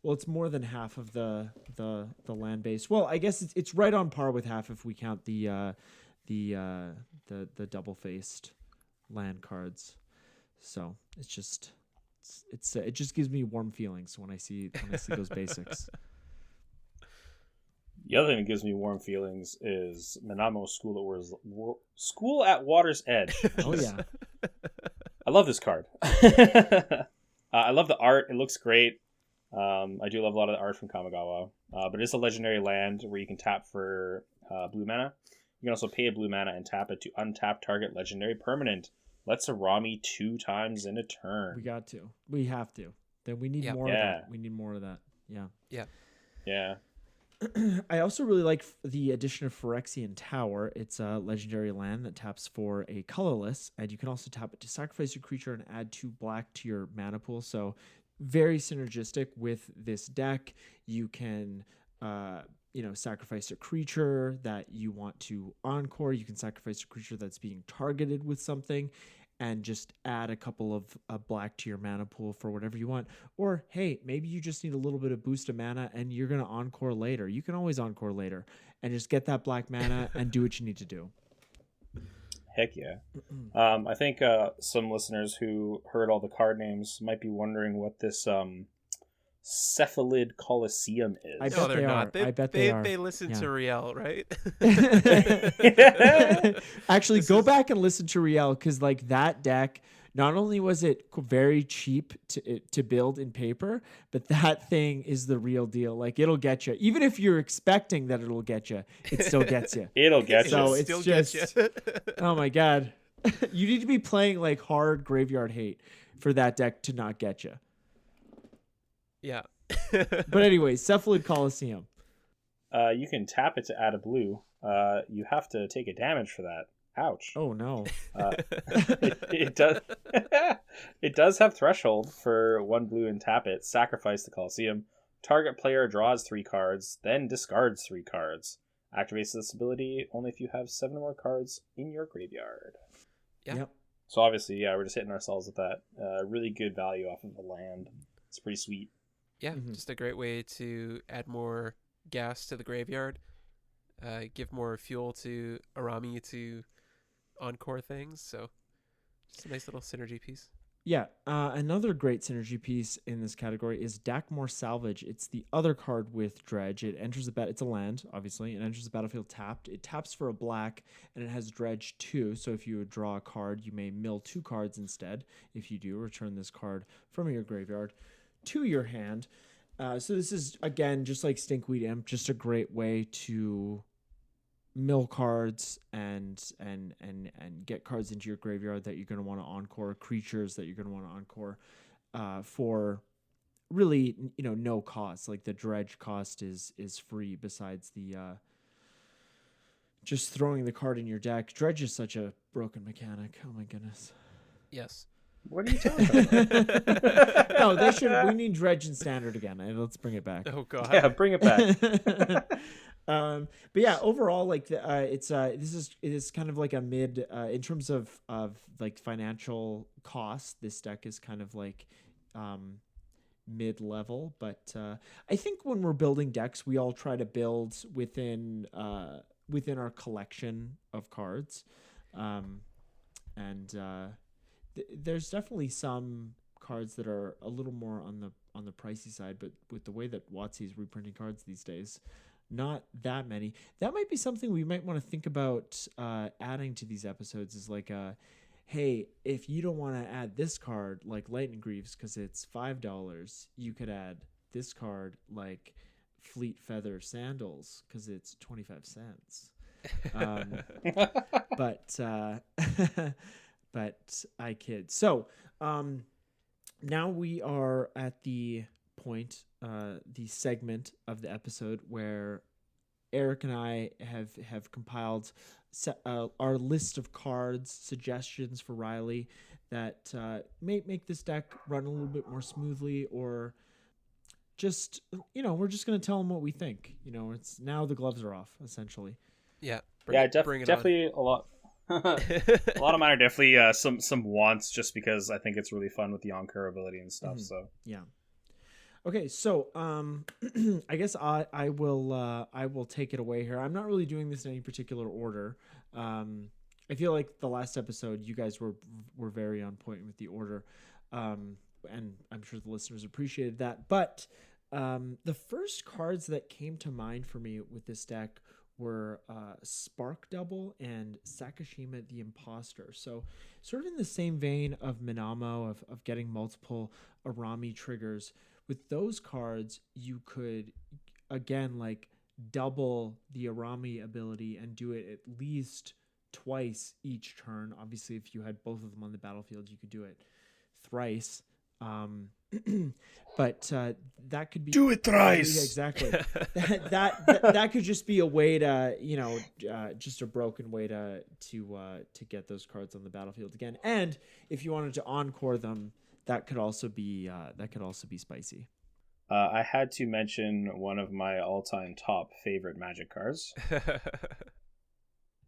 it's more than half of the land base. Well, I guess it's right on par with half if we count the double faced land cards. So it just gives me warm feelings when I see those basics. The other thing that gives me warm feelings is Minamo School at Water's Edge. Oh yeah, I love this card. I love the art. It looks great. I do love a lot of the art from Kamigawa. But it's a legendary land where you can tap for blue mana. You can also pay a blue mana and tap it to untap target legendary permanent. Let's Araumi 2 times in a turn. We have to. Then we need more of that. We need more of that. Yeah. I also really like the addition of Phyrexian Tower. It's a legendary land that taps for a colorless, and you can also tap it to sacrifice your creature and add 2 black to your mana pool. So very synergistic with this deck. You can sacrifice a creature that you want to encore. You can sacrifice a creature that's being targeted with something and just add a couple of black to your mana pool for whatever you want. Or, hey, maybe you just need a little bit of boost of mana and you're going to encore later. You can always encore later and just get that black mana and do what you need to do. Heck yeah. I think some listeners who heard all the card names might be wondering what this Cephalid Coliseum is. I bet they're not. I bet they are. They listen to Riel, right? Actually, go back and listen to Riel, because like that deck, not only was it very cheap to build in paper, but that thing is the real deal. Like, it'll get you. Even if you're expecting that it'll get you, it still gets you. It'll get you. So it's just, oh my God. You need to be playing like hard Graveyard Hate for that deck to not get you. Yeah. But anyway, Cephalid Coliseum. You can tap it to add a blue. You have to take a damage for that. Ouch. Oh no. It does. It does have threshold for 1 blue and tap it. Sacrifice the Coliseum. Target player draws 3 cards, then discards 3 cards. Activates this ability only if you have 7 more cards in your graveyard. Yeah. Yep. So obviously, we're just hitting ourselves with that. Really good value off of the land. It's pretty sweet. Yeah, just a great way to add more gas to the graveyard, give more fuel to Araumi to encore things. So just a nice little synergy piece. Yeah, another great synergy piece in this category is Dakmor Salvage. It's the other card with Dredge. It enters it's a land, obviously. It enters the battlefield tapped. It taps for a black, and it has Dredge 2. So if you would draw a card, you may mill 2 cards instead. If you do, return this card from your graveyard to your hand. So this is, again, just like Stinkweed Imp, just a great way to mill cards and get cards into your graveyard that you're going to want to encore, creatures that you're going to want to encore for really, no cost. Like the Dredge cost is free besides the just throwing the card in your deck. Dredge is such a broken mechanic. Oh my goodness. Yes. What are you talking about? No, we need Dredge in Standard again. Let's bring it back. Oh God. Yeah, bring it back. But yeah, overall, like it is kind of like a mid in terms of like financial cost. This deck is kind of like mid-level, but I think when we're building decks, we all try to build within our collection of cards, and there's definitely some cards that are a little more on the pricey side, but with the way that WotC is reprinting cards these days, not that many. That might be something we might want to think about adding to these episodes, is like hey, if you don't want to add this card like Lightning Greaves because it's $5, you could add this card like Fleet Feather Sandals because it's 25 cents. But but I kid. So now we are at the point, the segment of the episode where Eric and I have compiled our list of cards, suggestions for Riley that may make this deck run a little bit more smoothly, or just, we're just going to tell him what we think. It's now the gloves are off, essentially. Yeah. Bring it definitely on. A lot. A lot of mine are definitely some wants, just because I think it's really fun with the Encore ability and stuff. Mm-hmm. So yeah. Okay, so I guess I will take it away here. I'm not really doing this in any particular order. I feel like the last episode you guys were very on point with the order, and I'm sure the listeners appreciated that. But the first cards that came to mind for me with this deck were Spark Double and Sakashima the Imposter. So sort of in the same vein of Minamo, of getting multiple Araumi triggers. With those cards, you could, again, like double the Araumi ability and do it at least twice each turn. Obviously, if you had both of them on the battlefield, you could do it thrice. But that could be... Do it thrice! Yeah, exactly. that could just be a way to, just a broken way to get those cards on the battlefield again. And if you wanted to encore them, that could also be spicy. I had to mention one of my all-time top favorite Magic cards,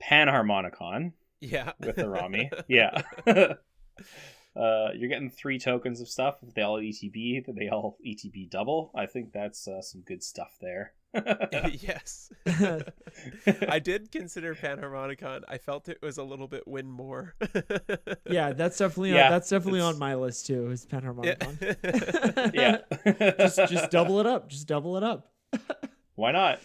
Panharmonicon. Yeah, with Araumi. Yeah. You're getting 3 tokens of stuff. They all ETB. They all ETB double. I think that's some good stuff there. Yes. I did consider Panharmonicon. I felt it was a little bit win more. Yeah, that's definitely on my list too, is Panharmonicon. Yeah. just double it up. Just double it up. Why not?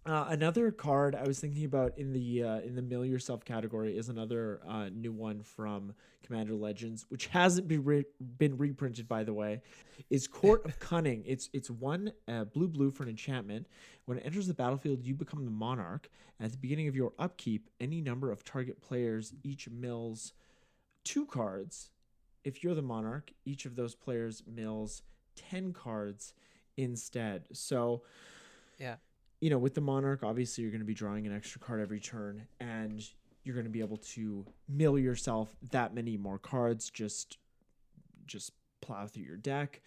Another card I was thinking about in the Mill Yourself category is another new one from Commander Legends, which hasn't been reprinted, by the way, is Court of Cunning. It's one blue for an enchantment. When it enters the battlefield, you become the monarch. And at the beginning of your upkeep, any number of target players each mills 2 cards. If you're the monarch, each of those players mills 10 cards instead. So, yeah. With the monarch, obviously you're going to be drawing an extra card every turn, and you're going to be able to mill yourself that many more cards, just plow through your deck.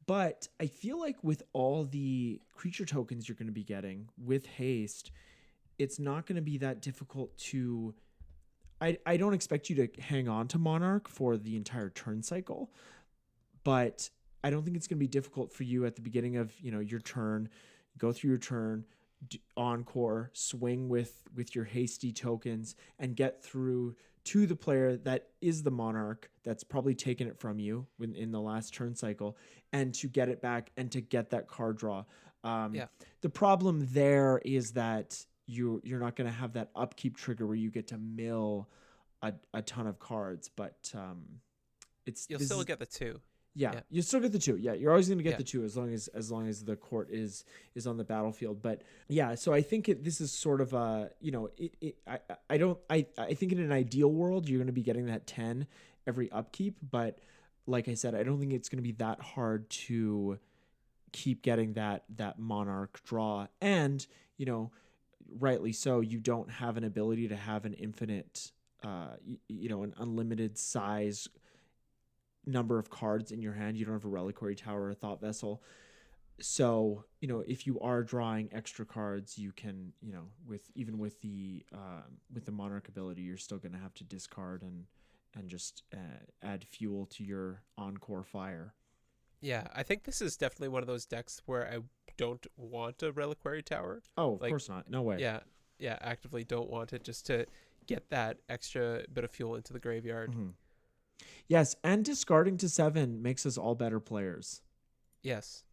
But I feel like with all the creature tokens you're going to be getting with haste, it's not going to be that difficult to... I don't expect you to hang on to monarch for the entire turn cycle, but I don't think it's going to be difficult for you at the beginning of your turn, go through your turn, encore, swing with your hasty tokens, and get through to the player that is the monarch that's probably taken it from you in the last turn cycle, and to get it back and to get that card draw. The problem there is that you're not going to have that upkeep trigger where you get to mill a ton of cards, but you'll still get the 2. Yeah, you still get the 2. Yeah, you're always going to get the 2 as long as the court is on the battlefield. But yeah, so I think this is sort of a I think in an ideal world you're going to be getting that 10 every upkeep. But like I said, I don't think it's going to be that hard to keep getting that monarch draw. And rightly so, you don't have an ability to have an infinite, an unlimited size number of cards in your hand. You don't have a reliquary tower or a thought vessel. So, if you are drawing extra cards, you can, with the monarch ability, you're still going to have to discard and just add fuel to your encore fire. Yeah, I think this is definitely one of those decks where I don't want a Reliquary Tower. Oh, of Like, course not. No way. yeah, actively don't want it just to get that extra bit of fuel into the graveyard. Mhm. Yes, and discarding to 7 makes us all better players. Yes.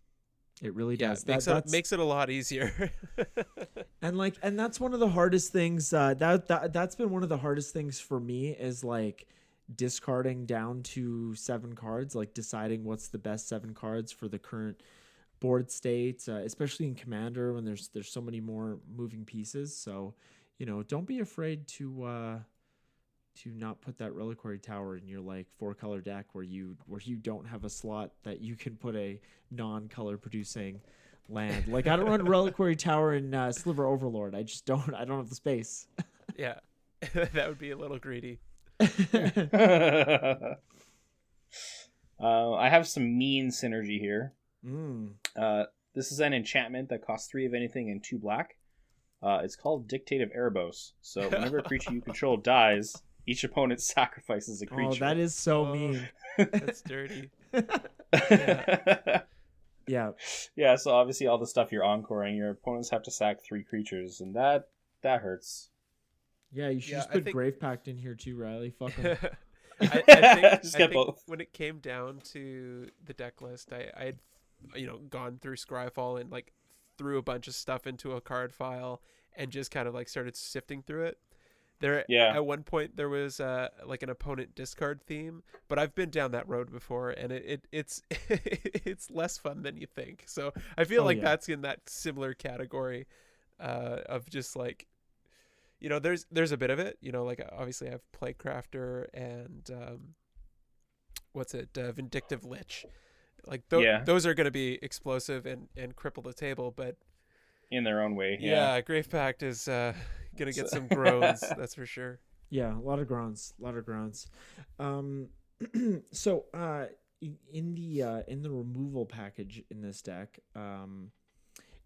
It really Yeah, does. makes it a lot easier. And that's one of the hardest things. That's been one of the hardest things for me is like discarding down to 7 cards, like deciding what's the best 7 cards for the current board state, especially in Commander when there's so many more moving pieces. So, don't be afraid to not put that Reliquary Tower in your like 4-color deck where you don't have a slot that you can put a non-color producing land. Like I don't run Reliquary Tower in Sliver Overlord. I just don't. I don't have the space. Yeah, that would be a little greedy. I have some mean synergy here. This is an enchantment that costs 3 of anything and 2 black. It's called Dictate of Erebos. So whenever a creature you control dies, each opponent sacrifices a creature. Oh, that is so mean. That's dirty. Yeah. Yeah, so obviously all the stuff you're encoring, your opponents have to sack 3 creatures, and that hurts. Yeah, you should just put Grave Pact in here too, Riley. Fuck him. I think both. when it came down to the deck list, I had gone through Scryfall and like threw a bunch of stuff into a card file and just kind of like started sifting through it. At one point there was like an opponent discard theme, but I've been down that road before, and it's it's less fun than you think. So I feel that's in that similar category of just like, there's a bit of it, like obviously I have Playcrafter and Vindictive Lich. Like those are going to be explosive and cripple the table, but in their own way. Yeah, Grave Pact is gonna get some groans, that's for sure. Yeah, a lot of groans. So in the removal package in this deck,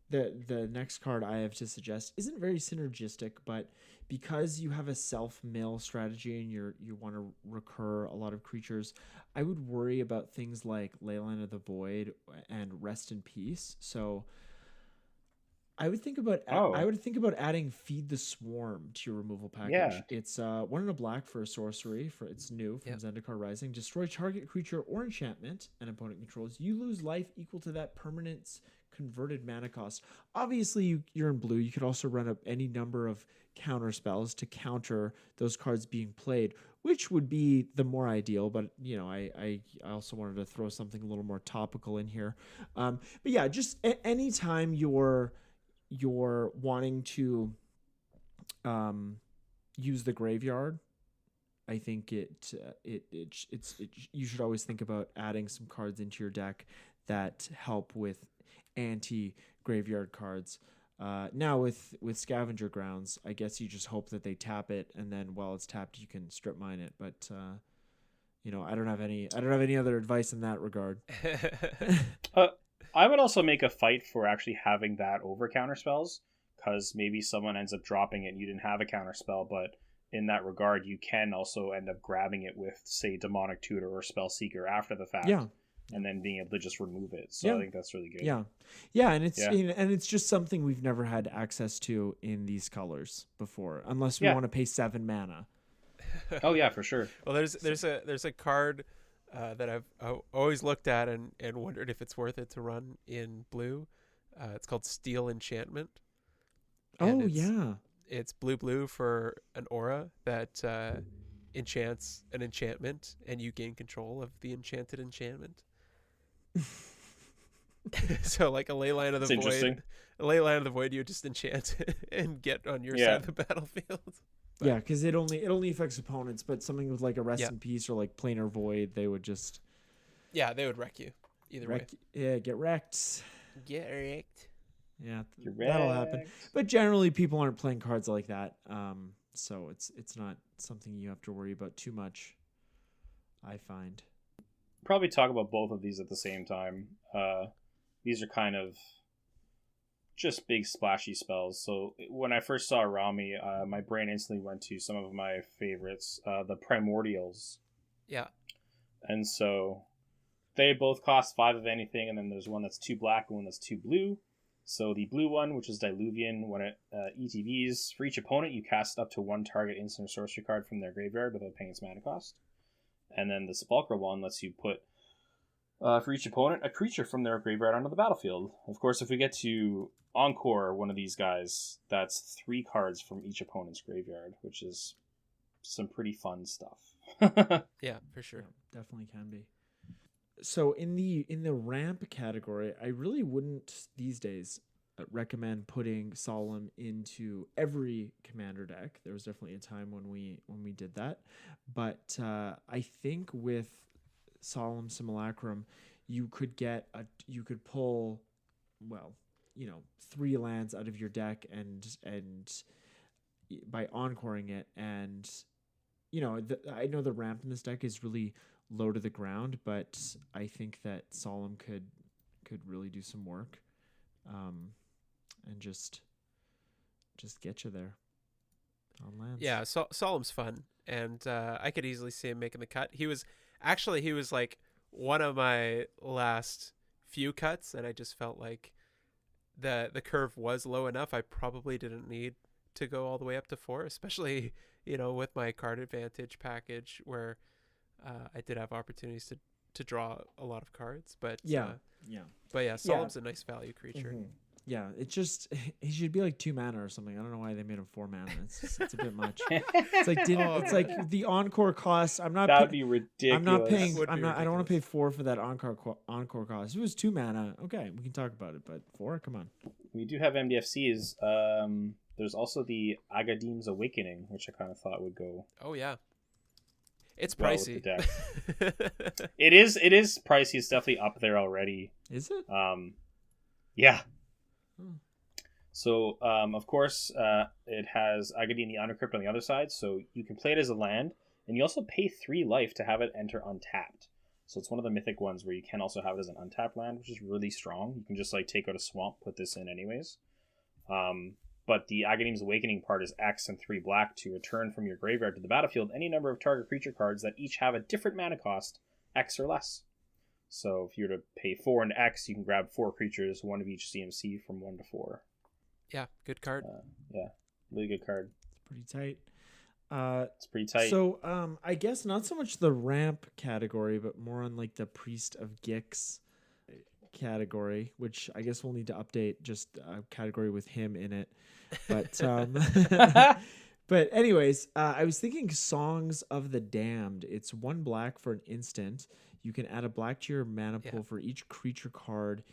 the next card I have to suggest isn't very synergistic, but because you have a self-mill strategy and you want to recur a lot of creatures, I would worry about things like Leyline of the Void and Rest in Peace. So I would think about adding Feed the Swarm to your removal package. Yeah. It's 1 and a black for a sorcery. It's new from Zendikar Rising. Destroy target creature or enchantment an opponent controls. You lose life equal to that permanent's converted mana cost. Obviously, you're in blue. You could also run up any number of counter spells to counter those cards being played, which would be the more ideal. But I also wanted to throw something a little more topical in here. But yeah, just anytime you're wanting to use the graveyard, I think you should always think about adding some cards into your deck that help with anti-graveyard cards. Now with Scavenger Grounds, I guess you just hope that they tap it, and then while it's tapped, you can strip mine it. But I don't have any other advice in that regard. I would also make a fight for actually having that over counter spells, because maybe someone ends up dropping it and you didn't have a counter spell, but in that regard, you can also end up grabbing it with, say, Demonic Tutor or Spell Seeker after the fact. Yeah. And then being able to just remove it. So I think that's really good. Yeah, and it's just something we've never had access to in these colors before, unless we want to pay 7 mana. Oh yeah, for sure. Well, there's a card that I've always looked at and wondered if it's worth it to run in blue. It's called Steel Enchantment. It's blue for an aura that enchants an enchantment, and you gain control of the enchanted enchantment. So like a Leyline of the Void. A Leyline of the Void, you just enchant and get on your side of the battlefield. But, yeah, because it only affects opponents, but something with like a Rest in Peace or like Planar Void, they would just... Yeah, they would wreck you either way. Yeah, get wrecked. Get wrecked. Yeah, that'll happen. But generally, people aren't playing cards like that, so it's not something you have to worry about too much, I find. Probably talk about both of these at the same time. These are kind of just big splashy spells. So when I first saw Araumi, my brain instantly went to some of my favorites, the Primordials. Yeah. And so they both cost 5 of anything, and then there's one that's 2 black and one that's 2 blue. So the blue one, which is Diluvian, when it ETBs, for each opponent, you cast up to 1 target instant or sorcery card from their graveyard without paying its mana cost. And then the Sepulchral one lets you put, for each opponent, a creature from their graveyard onto the battlefield. Of course, if we get to Encore one of these guys, that's 3 cards from each opponent's graveyard, which is some pretty fun stuff. Yeah, for sure. Yeah, definitely can be. So in the ramp category, I really wouldn't these days recommend putting Solemn into every commander deck. There was definitely a time when we did that, but I think with Solemn Simulacrum, you could pull, well, 3 lands out of your deck and by encoring it, and I know the ramp in this deck is really low to the ground, but I think that Solemn could really do some work, and just get you there on lands. Yeah, Solemn's fun, and I could easily see him making the cut. He was like one of my last few cuts, and I just felt like the curve was low enough. I probably didn't need to go all the way up to 4, especially with my card advantage package, where I did have opportunities to draw a lot of cards. But Solemn's a nice value creature. Mm-hmm. Yeah, he should be like 2 mana or something. I don't know why they made him 4 mana. It's a bit much. It's like the encore cost. That would be ridiculous. I'm not paying. I don't want to pay 4 for that encore cost. If it was 2 mana, okay, we can talk about it. But 4, come on. We do have MDFCs. There's also the Agadim's Awakening, which I kind of thought would go. Oh yeah, it's well pricey. With the deck. It is pricey. It's definitely up there already. Is it? Yeah. So, of course, it has Agadim the Unencrypt on the other side, so you can play it as a land, and you also pay 3 life to have it enter untapped. So it's one of the mythic ones where you can also have it as an untapped land, which is really strong. You can just take out a swamp, put this in anyways. But the Agadim's Awakening part is X and 3 black to return from your graveyard to the battlefield any number of target creature cards that each have a different mana cost, X or less. So if you were to pay 4 and X, you can grab 4 creatures, 1 of each CMC from 1 to 4. Yeah, good card. Really good card. It's pretty tight. It's pretty tight. So I guess not so much the ramp category, but more on the Priest of Gix category, which I guess we'll need to update, just a category with him in it. But but anyways, I was thinking Songs of the Damned. It's 1 black for an instant. You can add a black to your mana pool for each creature card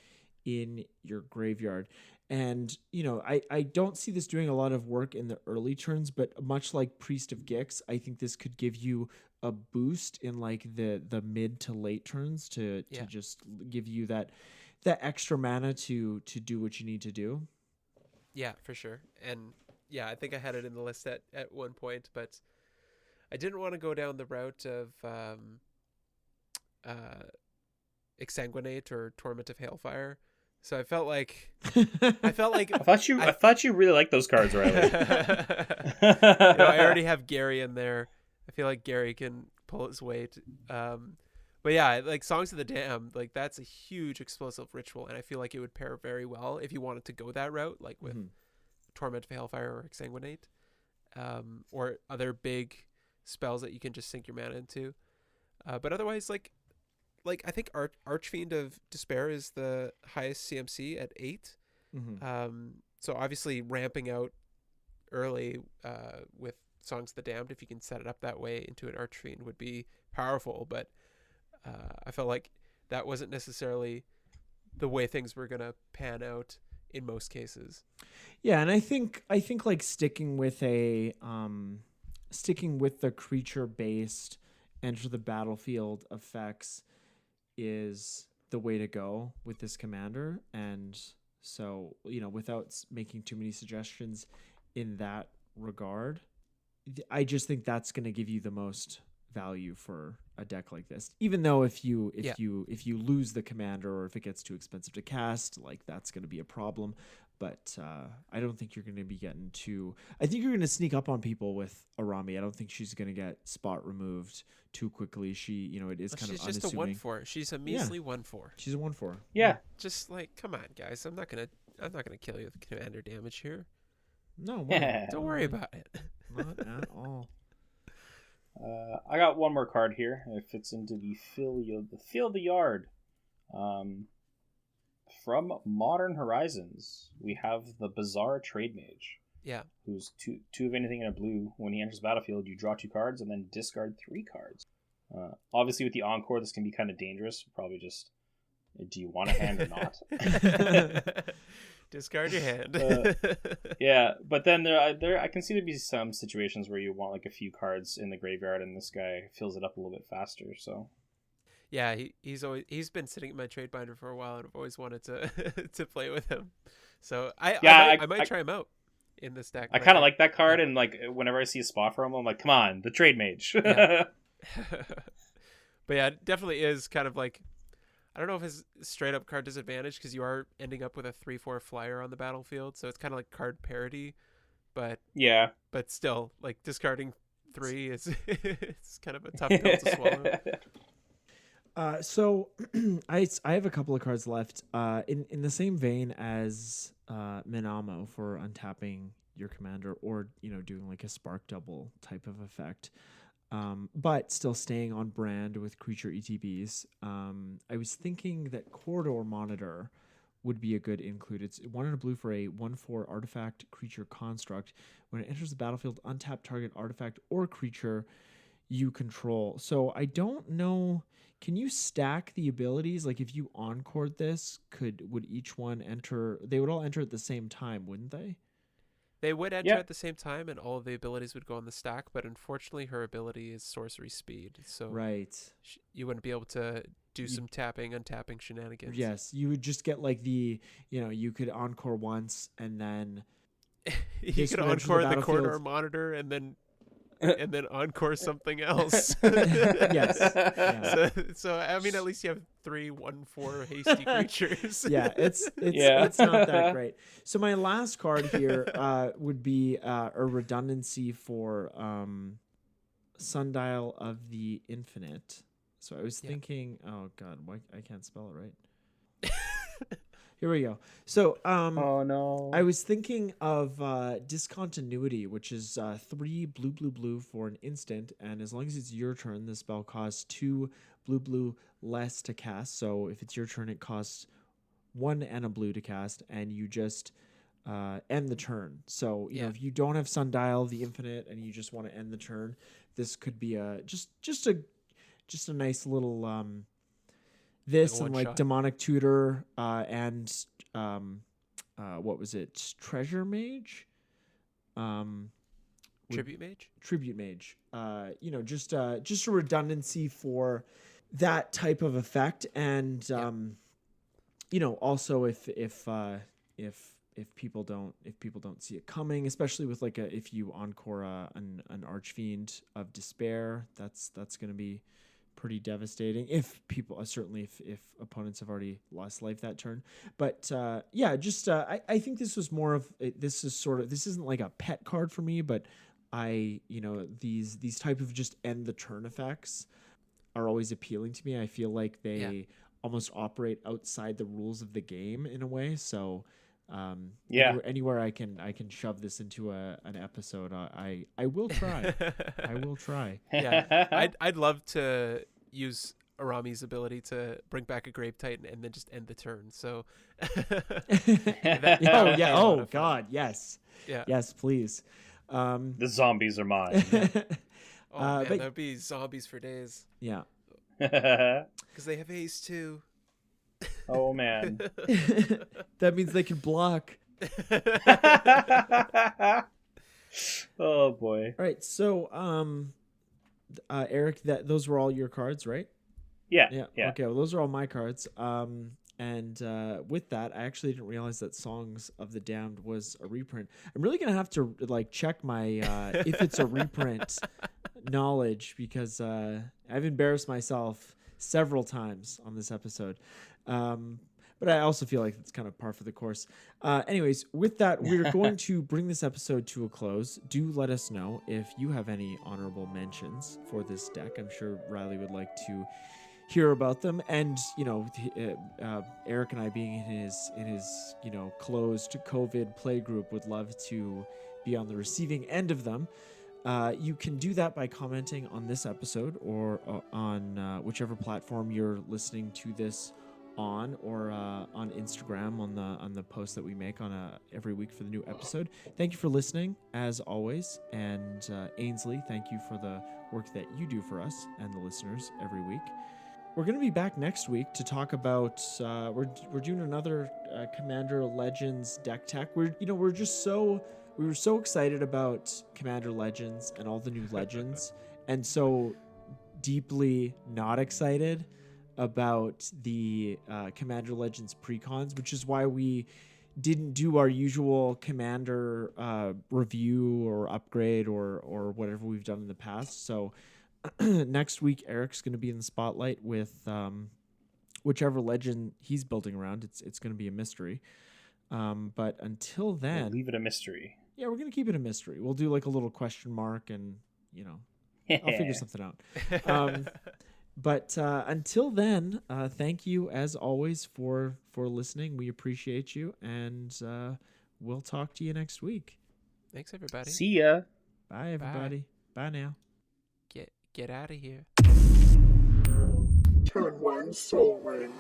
in your graveyard. And, I don't see this doing a lot of work in the early turns, but much like Priest of Gix, I think this could give you a boost in the mid to late turns to just give you that extra mana to do what you need to do. Yeah, for sure. And I think I had it in the list at one point, but I didn't want to go down the route of Exsanguinate or Torment of Hailfire. So I felt like I thought you really liked those cards, Riley. I already have Gary in there. I feel like Gary can pull his weight. But yeah, Songs of the Damned, that's a huge explosive ritual, and I feel like it would pair very well if you wanted to go that route, with Torment of Hailfire or Exsanguinate, or other big spells that you can just sink your mana into. But otherwise, I think Archfiend of Despair is the highest CMC at 8. So obviously ramping out early with Songs of the Damned, if you can set it up that way into an Archfiend, would be powerful. But I felt like that wasn't necessarily the way things were going to pan out in most cases. Yeah, and I think sticking with the creature based enter the battlefield effects is the way to go with this commander. And so, without making too many suggestions in that regard, I just think that's going to give you the most value for a deck like this. Even though if you lose the commander, or if it gets too expensive to cast, that's going to be a problem. But I don't think you're going to be getting too. I think you're going to sneak up on people with Araumi. I don't think she's going to get spot removed too quickly. She, it is kind of unassuming. She's just a 1/4. She's a measly 1/4. She's a 1/4. Yeah. Just like, come on, guys. I'm not gonna kill you with commander damage here. No, Don't worry about it. Not at all. I got one more card here. It fits into the fill the yard. From Modern Horizons, we have the Bizarre Trade Mage. Yeah. Who's two of anything in a blue. When he enters the battlefield, you draw 2 cards and then discard 3 cards. Obviously, with the Encore, this can be kind of dangerous. Probably just, do you want a hand or not? Discard your hand. Yeah, but then there I can see there be some situations where you want like a few cards in the graveyard, and this guy fills it up a little bit faster. So. Yeah, he's been sitting in my trade binder for a while, and I've always wanted to to play with him. So I might try him out in this deck. I kind of like that card, and like whenever I see a spot for him, I'm like, come on, the trade mage. Yeah. But yeah, it definitely is kind of like, I don't know if his straight up card disadvantage, because you are ending up with a 3/4 flyer on the battlefield, so it's kind of like card parity. But yeah, but still, like discarding 3 is it's kind of a tough pill to swallow. So I have a couple of cards left in the same vein as Minamo for untapping your commander, or doing like a spark double type of effect, but still staying on brand with creature ETBs. I was thinking that Corridor Monitor would be a good include. It's 1 and a blue for a 1/4 artifact creature construct. When it enters the battlefield, untap target artifact or creature you control. So I don't know. Can you stack the abilities? Like if you encored this, would each one enter? They would all enter at the same time, wouldn't they? They would enter at the same time, and all of the abilities would go on the stack. But unfortunately, her ability is sorcery speed, so you wouldn't be able to do some tapping, untapping shenanigans. Yes, you would just get like you could encore once, and then you could encore the corridor monitor, and then encore something else. Yes. Yeah. So I mean, at least you have 3 1/4 hasty creatures. Yeah, it's not that great. So my last card here would be a redundancy for Sundial of the Infinite. So I was thinking, oh god, why I can't spell it right. Here we go. So, oh no. I was thinking of Discontinuity, which is 3 blue for an instant, and as long as it's your turn, the spell costs 2 blue less to cast. So if it's your turn, it costs 1 and a blue to cast, and you just end the turn. So you know, if you don't have Sundial the Infinite and you just want to end the turn, this could be just a nice little this and like Demonic Tutor and what was it? Treasure Mage? Tribute Mage? Tribute Mage. Just a redundancy for that type of effect, and also if people don't see it coming, especially with like if you encore an Archfiend of Despair, that's going to be pretty devastating if opponents have already lost life that turn. But I think this was more of this isn't like a pet card for me, but these type of just end the turn effects are always appealing to me. I feel like they almost operate outside the rules of the game in a way. So anywhere I can shove this into an episode, I will try. I will try. Yeah, I'd love to use Arami's ability to bring back a Grave Titan and then just end the turn. So oh god, yes. Yeah. Yes, please. The zombies are mine. That'd be zombies for days. Yeah. Because they have haste too. Oh man. That means they can block. Oh boy. All right, so Eric, those were all your cards, right? Yeah. Okay, well, those are all my cards. And with that, I actually didn't realize that Songs of the Damned was a reprint. I'm really gonna have to like check my if it's a reprint knowledge, because I've embarrassed myself several times on this episode. But I also feel like it's kind of par for the course. Anyways, with that, we're going to bring this episode to a close. Do let us know if you have any honorable mentions for this deck. I'm sure Riley would like to hear about them. And, Eric and I being in his closed COVID play group would love to be on the receiving end of them. You can do that by commenting on this episode or on whichever platform you're listening to this on, or on Instagram on the post that we make on every week for the new episode. Thank you for listening, as always, and Ainsley, thank you for the work that you do for us and the listeners every week. We're going to be back next week to talk about we're doing another Commander Legends deck tech. We were so excited about Commander Legends and all the new legends, and so deeply not excited about the Commander Legends precons, which is why we didn't do our usual Commander review or upgrade or whatever we've done in the past. So next week, Eric's going to be in the spotlight with whichever legend he's building around. It's going to be a mystery. But until then... We'll leave it a mystery. Yeah, we're going to keep it a mystery. We'll do like a little question mark and, I'll figure something out. But until then, thank you as always for listening. We appreciate you, and we'll talk to you next week. Thanks, everybody. See ya. Bye, everybody. Bye now. Get out of here. Turn one soul ring.